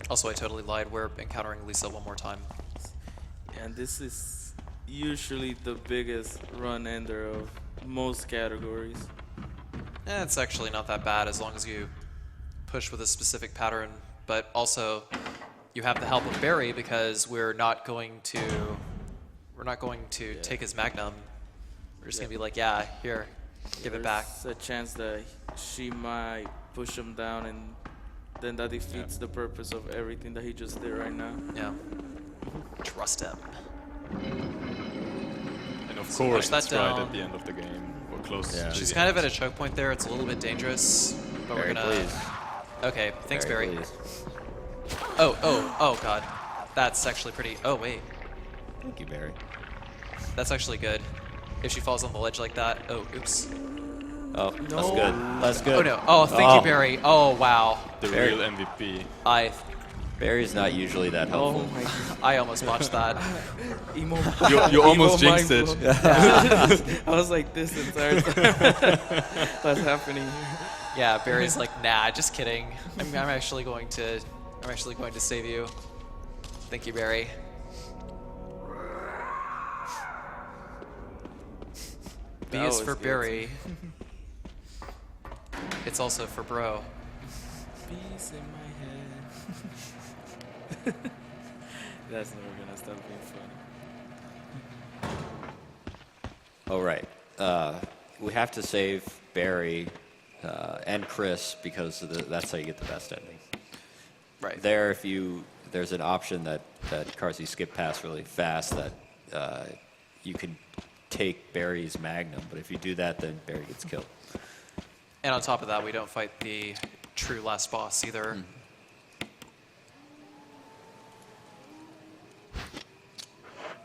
Also, I totally lied. We're encountering Lisa one more time. And this is usually the biggest run ender of most categories. It's actually not that bad as long as you push with a specific pattern, but also you have the help of Barry because we're not going to take his magnum. We're just gonna be like, yeah, here, give it back. There's a chance that she might push him down, and then that defeats the purpose of everything that he just did right now. Yeah. Trust him. And of So course, push it's that right down. at the end of the game. We're close to She's the kind of end. at a choke point there. It's a little bit dangerous, but Barry, we're gonna. please. Okay, thanks, Barry. Please. Oh, God. That's actually pretty. Oh, wait. Thank you, Barry. That's actually good. If she falls on the ledge like that. Oh, oops. Oh, that's good. That's good. Oh, no. Oh, thank you, Barry. Oh, wow. The Barry. real MVP. Barry's not usually that helpful. Oh my god. I almost botched that. Emo. You almost emo jinxed it. mind blow. I was like this entire time. What's happening? Yeah, Barry's like, nah, just kidding. I'm actually going to save you. Thank you, Barry. B That is was for good. Barry. It's also for bro. Peace in my head. That's never gonna stop being funny. All right. We have to save Barry and Chris because that's how you get the best ending. Right. There's an option that Carsey skipped past really fast that you can take Barry's magnum, but if you do that, then Barry gets killed. And on top of that, we don't fight the true last boss either.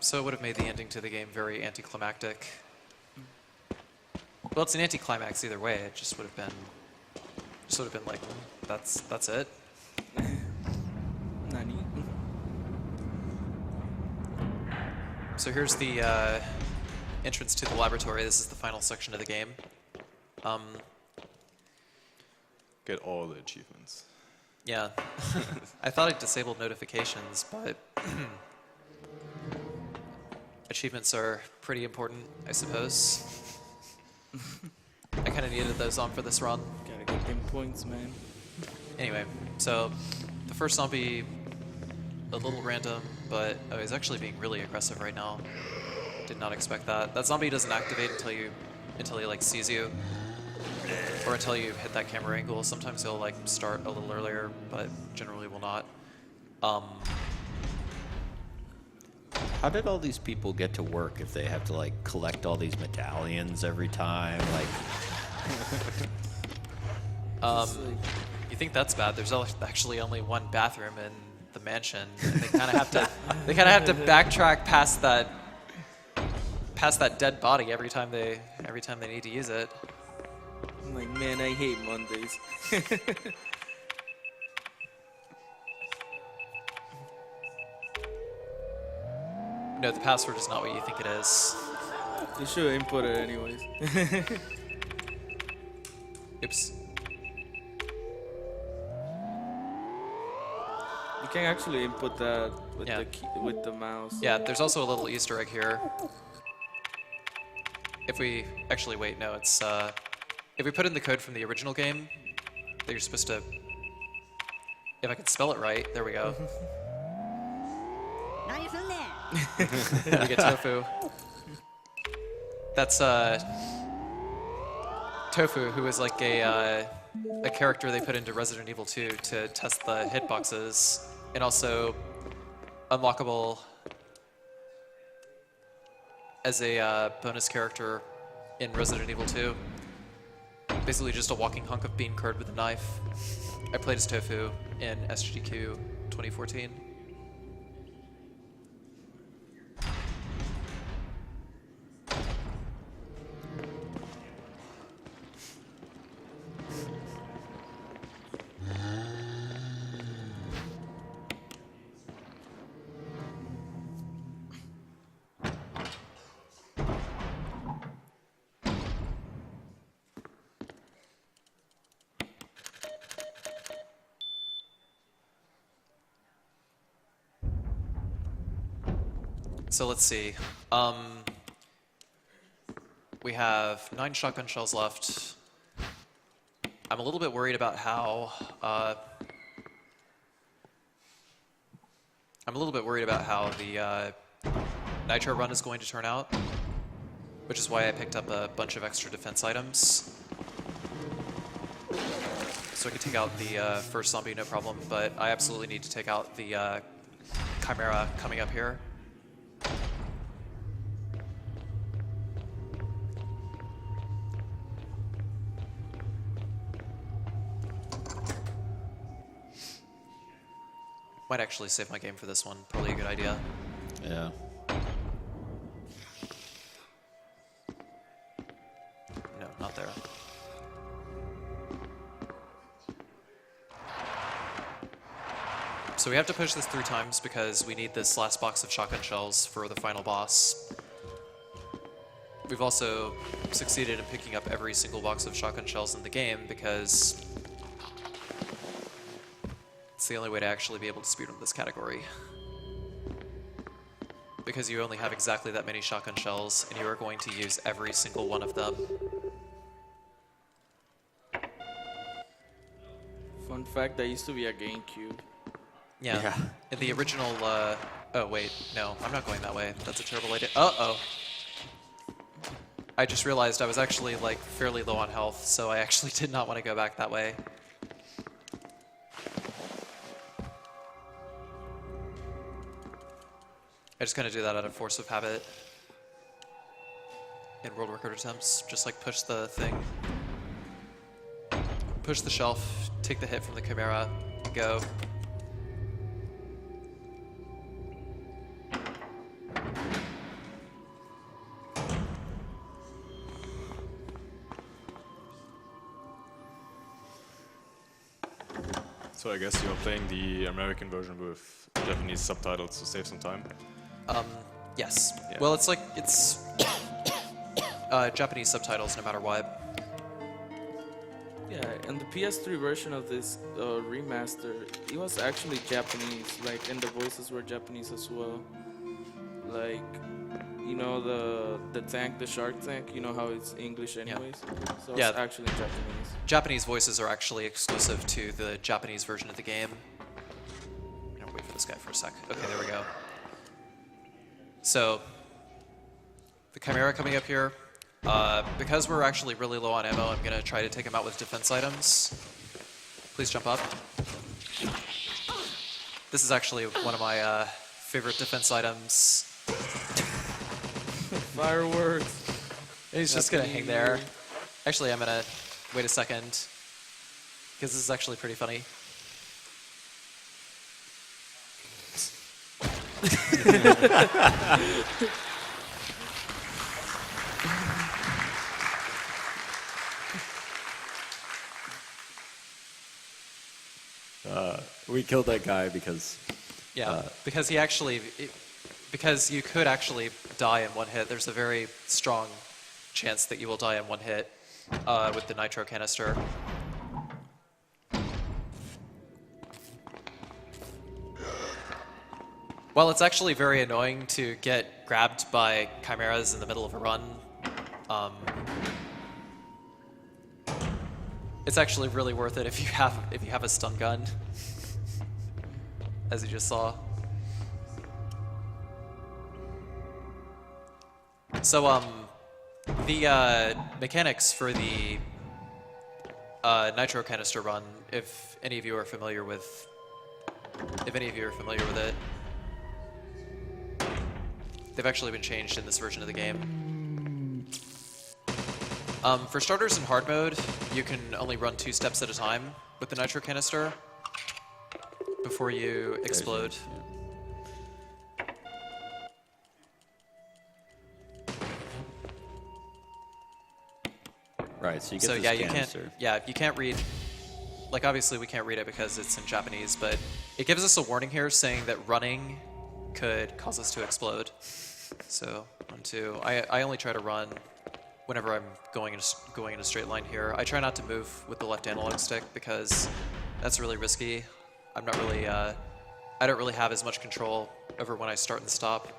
So it would have made the ending to the game very anticlimactic. Well, it's an anticlimax either way. It just would have been like, that's it. Nani? So here's the entrance to the laboratory. This is the final section of the game. Get all the achievements. Yeah. I thought I disabled notifications, but achievements are pretty important, I suppose. I kind of needed those on for this run. Gotta get them points, man. Anyway, so the first zombie, a little random, but he's actually being really aggressive right now. Did not expect that. That zombie doesn't activate until he like sees you, or until you hit that camera angle. Sometimes he'll like start a little earlier, but generally will not. How did all these people get to work if they have to like collect all these medallions every time? Like, You think that's bad? There's actually only one bathroom in the mansion. And they kind of have to. They kind of have to backtrack past that dead body every time they need to use it. I'm like, man, I hate Mondays. No, the password is not what you think it is. You should input it anyways. Oops. You can actually input that with Yeah. the key, with the mouse. Yeah, there's also a little Easter egg here. If we actually wait, no, it's if we put in the code from the original game that you're supposed to. If I can spell it right, there we go. We get tofu. That's Tofu, who is like a character they put into Resident Evil 2 to test the hitboxes, and also unlockable as a bonus character in Resident Evil 2. Basically just a walking hunk of bean curd with a knife. I played as Tofu in SGDQ 2014. So let's see. We have 9 shotgun shells left. I'm a little bit worried about how the Nitro run is going to turn out, which is why I picked up a bunch of extra defense items. So I could take out the first zombie, no problem, but I absolutely need to take out the Chimera coming up here. Might actually save my game for this one. Probably a good idea. yeah. No, not there. So we have to push this 3 times because we need this last box of shotgun shells for the final boss. We've also succeeded in picking up every single box of shotgun shells in the game because it's the only way to actually be able to speedrun this category. Because you only have exactly that many shotgun shells, and you are going to use every single one of them. Fun fact, that used to be a GameCube. Yeah. In the original, oh wait, no, I'm not going that way. That's a terrible idea. Uh-oh. I just realized I was actually like fairly low on health, so I actually did not want to go back that way. I just kind of do that out of force of habit in world record attempts. Just like push the thing, push the shelf, take the hit from the Chimera, and go. So I guess you're playing the American version with Japanese subtitles to save some time. Yes. Yeah. Well, it's Japanese subtitles no matter what. Yeah, and the PS3 version of this remaster, it was actually Japanese, like, and the voices were Japanese as well. Like, you know, the tank, the shark tank, you know how it's English anyways? So Yeah. it's actually Japanese. Japanese voices are actually exclusive to the Japanese version of the game. I'm gonna wait for this guy for a sec. Okay, there we go. So, the Chimera coming up here. Because we're actually really low on ammo, I'm gonna try to take him out with defense items. Please jump up. This is actually one of my favorite defense items Fireworks. He's just gonna hang there. Actually, I'm gonna wait a second because this is actually pretty funny. We killed that guy because Yeah, because because you could actually die in one hit. There's a very strong chance that you will die in one hit with the nitro canister. While it's actually very annoying to get grabbed by chimeras in the middle of a run, it's actually really worth it if you have a stun gun, as you just saw. So the mechanics for the nitro canister run, if any of you are familiar with it, they've actually been changed in this version of the game. For starters in hard mode, you can only run 2 steps at a time with the nitro canister before you explode. right, so you get So this yeah, you canister. you can't read. Like obviously we can't read it because it's in Japanese, but it gives us a warning here saying that running could cause us to explode. So 1, 2. I only try to run whenever I'm going in a straight line here. I try not to move with the left analog stick because that's really risky. I'm not really. I don't really have as much control over when I start and stop.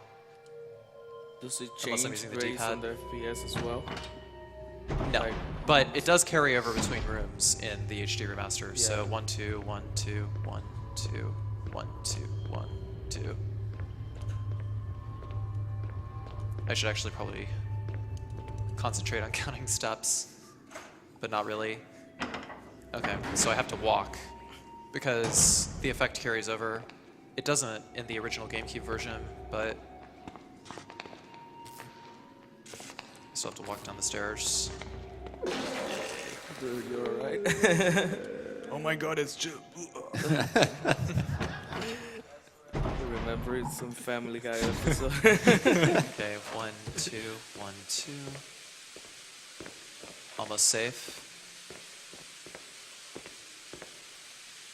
Does it Unless I'm change using the rates D-pad. on the FPS as well? No, Like- but it does carry over between rooms in the HD remaster. So Yeah. 1, 2, 1, 2, 1, 2, 1, 2, 1, 2. I should actually probably concentrate on counting steps, but not really. Okay, so I have to walk because the effect carries over. It doesn't in the original GameCube version, but I still have to walk down the stairs. Dude, you're alright. Oh my god, it's just... Remember, it's some Family Guy episode. Okay, 1, 2, 1, 2. Almost safe.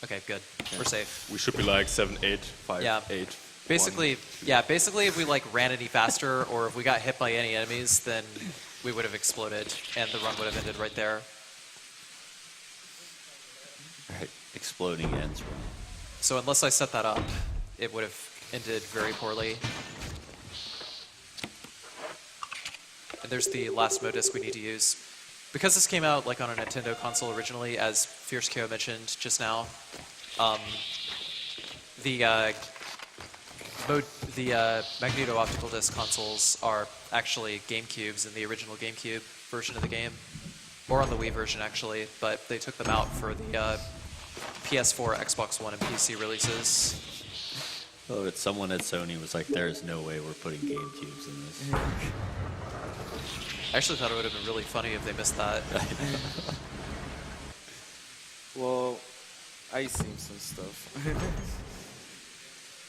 Okay, good. We're safe. We should be like 7, 8, 5, Yeah. 8. Basically, basically if we like ran any faster or if we got hit by any enemies, then we would have exploded and the run would have ended right there. Right, exploding ends run. So unless I set that up, it would have ended very poorly. And there's the last mode disc we need to use. Because this came out like on a Nintendo console originally, as Fierce KO mentioned just now, the Magneto optical disc consoles are actually GameCubes in the original GameCube version of the game, or on the Wii version actually, but they took them out for the PS4, Xbox One, and PC releases. Oh, but someone at Sony was like, "There's no way we're putting GameCubes in this." I actually thought it would have been really funny if they missed that. Well, I seen some stuff.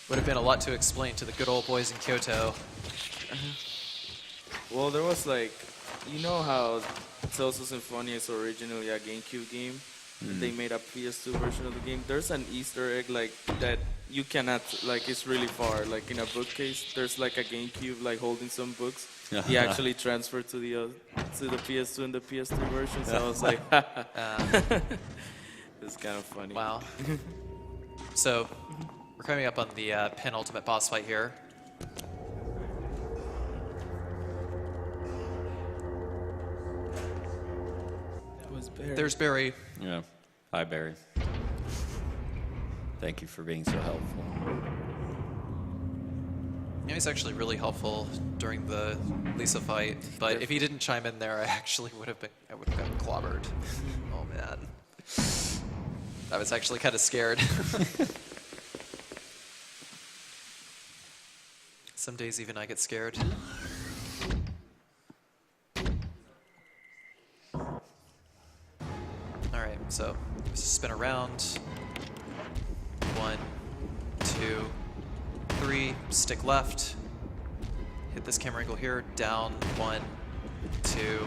Would have been a lot to explain to the good old boys in Kyoto. Well, there was like, you know how Tales of Symphonia is originally a GameCube game? They made a PS2 version of the game. There's an Easter egg like that you cannot, like it's really far. Like in a bookcase, there's like a GameCube like holding some books. He actually transferred to the PS2 and the PS3 version. So I was like, it's kind of funny. Wow. So, we're coming up on the penultimate boss fight here. That was Barry. There's Barry. Yeah. Hi, Barry. Thank you for being so helpful. Yeah, he's actually really helpful during the Lisa fight, but if he didn't chime in there, I actually would have gotten clobbered. Oh man. I was actually kind of scared. Some days even I get scared. Alright, so just spin around. 1, 2, 3, stick left. Hit this camera angle here, down, 1, 2,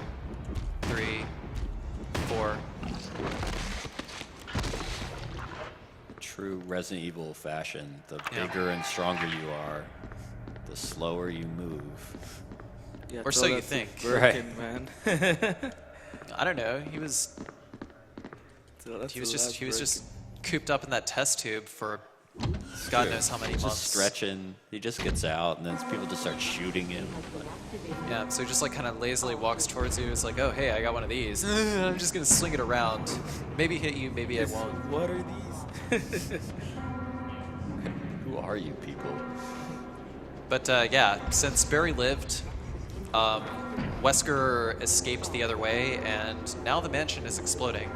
3, 4. True Resident Evil fashion, the Yeah. bigger and stronger you are, the slower you move. Yeah, Or throw so you that to think. Birkin, man. I don't know, he was Throw that he to was the just last he was Birkin. just cooped up in that test tube for God knows how many He's months. just stretching. He just gets out, and then people just start shooting him. Yeah, so he just like kind of lazily walks towards you. It's like, oh hey, I got one of these. I'm just gonna swing it around. Maybe hit you, maybe I won't. What are these? Who are you people? But yeah, since Barry lived, Wesker escaped the other way, and now the mansion is exploding.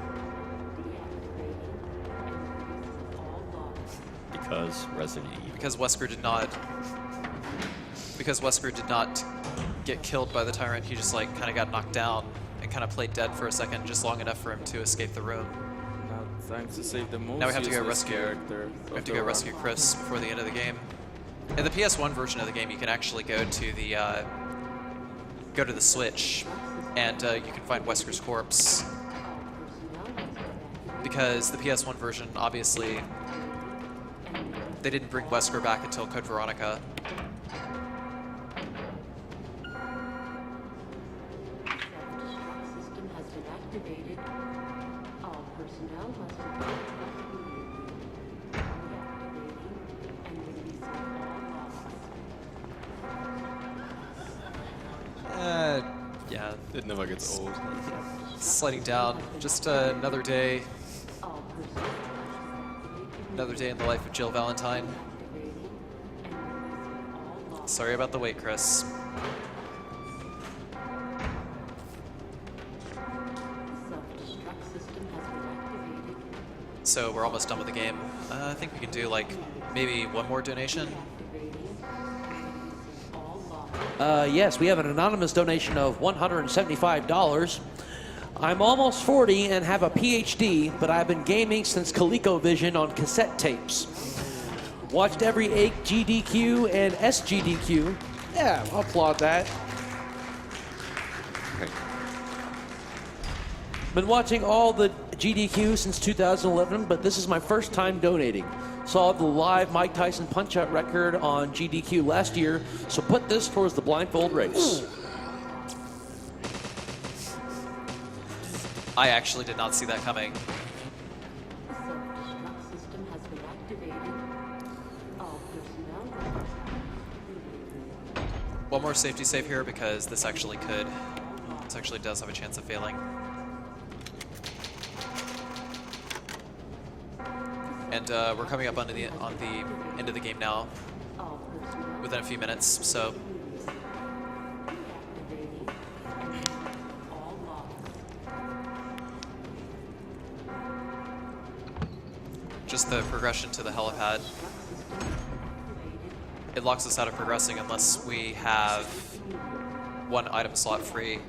Because Resident Evil. Because Wesker did not get killed by the tyrant. He just like kind of got knocked down and kind of played dead for a second, just long enough for him to escape the room. Now time to save the most Now we have to go useless rescue. character. We have to go rescue Chris before the end of the game. In the PS1 version of the game, you can actually go to the Switch, and you can find Wesker's corpse. Because the PS1 version, obviously, they didn't bring Wesker back until Code Veronica. System has been activated. All personnel must reactivating and releasing all logs. Yeah, It never gets old. sliding down. Just another day. All personnel Another day in the life of Jill Valentine. activating and releasing all logs. Sorry about the wait, Chris. Self-destruct system has been activated. So we're almost done with the game. I think we can do like maybe one more donation. Activating and releasing all logs. Yes, we have an anonymous donation of $175. I'm almost 40 and have a PhD, but I've been gaming since ColecoVision on cassette tapes. Watched every GDQ and SGDQ. Yeah, I'll applaud that. Been watching all the GDQ since 2011, but this is my first time donating. Saw the live Mike Tyson Punch-Out record on GDQ last year, so put this towards the blindfold race. I actually did not see that coming. The self-destruct system has been activated. All personnel One more safety save here because this actually does have a chance of failing. And we're coming up on the end of the game now, all personnel within a few minutes. So activating and releasing all logs. just the progression to the helipad. It locks us out of progressing unless we have one item slot free,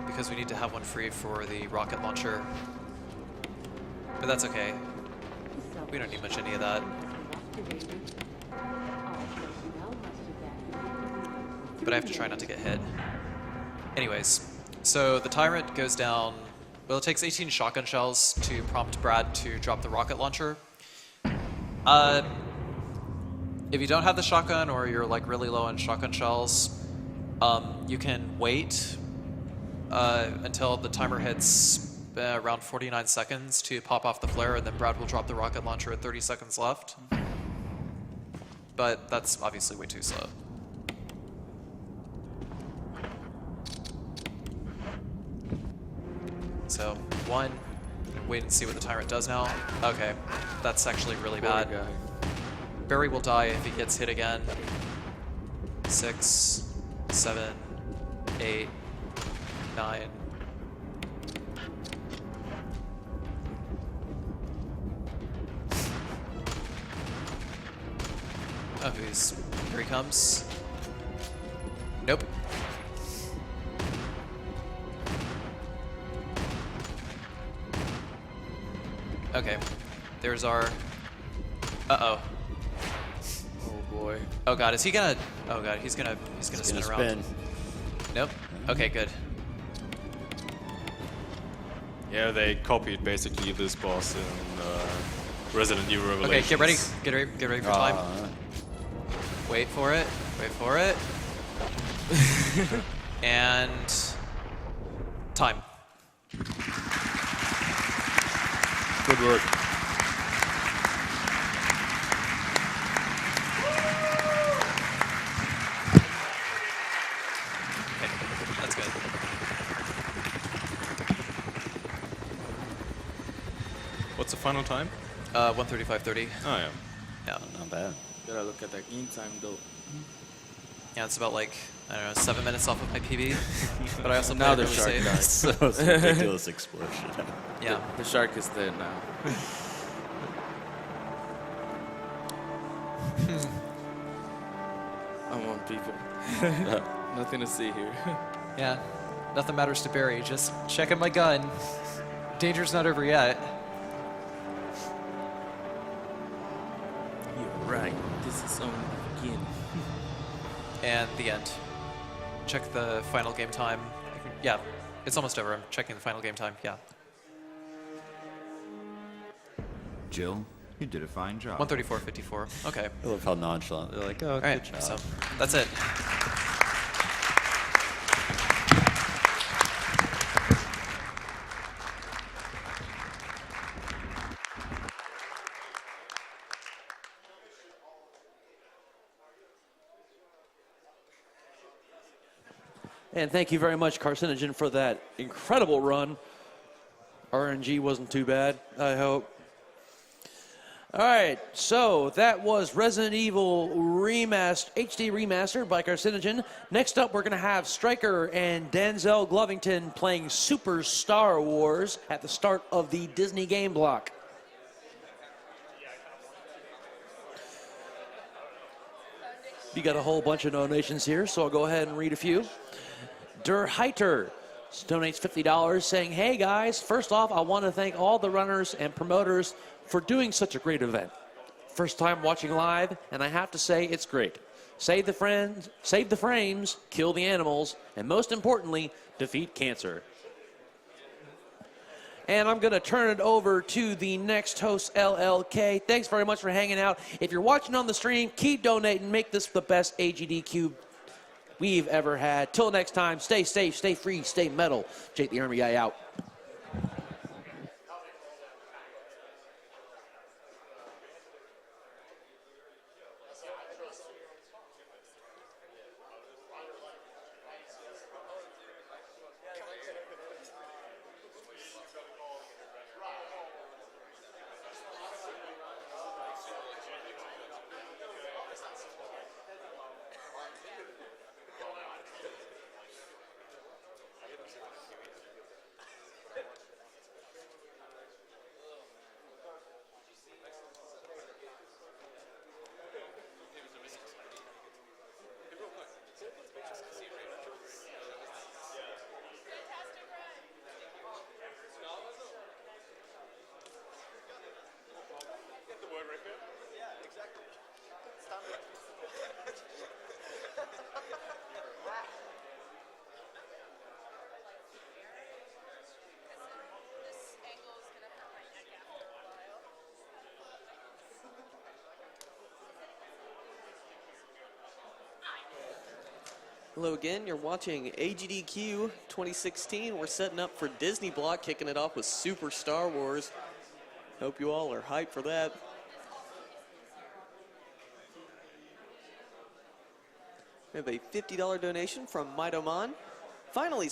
because we need to have one free for the rocket launcher. But that's okay. We don't need much any of that. But I have to try not to get hit. Anyways, so the tyrant goes down. Well, it takes 18 shotgun shells to prompt Brad to drop the rocket launcher. If you don't have the shotgun, or you're like really low on shotgun shells, you can wait until the timer hits around 49 seconds to pop off the flare, and then Brad will drop the rocket launcher at 30 seconds left. But that's obviously way too slow. So, one, wait and see what the tyrant does now. Okay, that's actually really bad. Poor guy. Barry will die if he gets hit again. 6, 7, 8, 9. Oh, here he comes. Nope. Okay, there's our. Uh-oh. Oh boy. Oh god, is he gonna? Oh god, he's gonna spin Gonna around. spin. Nope. Okay, good. Yeah, they copied basically this boss in Resident Evil Revelations. Okay, get ready for time. Wait for it. Wait for it. And time. Good work. Okay, that's good. What's the final time? 1:35:30. Oh yeah. Yeah. Not bad. Gotta look at that game time though. Yeah, it's about like, I don't know, 7 minutes off of my PB. But I also Now played the really shark safe. died. So it's a ridiculous explosion. Yeah. The shark is dead now. I'm on people. Nothing to see here. Yeah. Nothing matters to Barry. Just checking my gun. Danger's not over yet. You're right. This is only the beginning. And the end. Check the final game time. Yeah, it's almost over. I'm checking the final game time. Yeah. Jill, you did a fine job. 1:34:54. Okay. I love how nonchalant. They're like, oh, All right. good job. So that's it. And thank you very much, Carcinogen, for that incredible run. RNG wasn't too bad, I hope. All right, so that was Resident Evil HD Remaster by Carcinogen. Next up, we're going to have Stryker and Denzel Glovington playing Super Star Wars at the start of the Disney game block. You got a whole bunch of donations here, so I'll go ahead and read a few. Der Heiter donates $50 saying, hey guys, first off, I want to thank all the runners and promoters for doing such a great event. First time watching live, and I have to say it's great. Save the frames, kill the animals, and most importantly, defeat cancer. And I'm going to turn it over to the next host, LLK. Thanks very much for hanging out. If you're watching on the stream, keep donating. Make this the best AGDQ we've ever had. Till next time, stay safe, stay free, stay metal. Jake the Army Guy out. Hello again, you're watching AGDQ 2016. We're setting up for Disney Block, kicking it off with Super Star Wars. Hope you all are hyped for that. We have a $50 donation from Maidoman. Finally,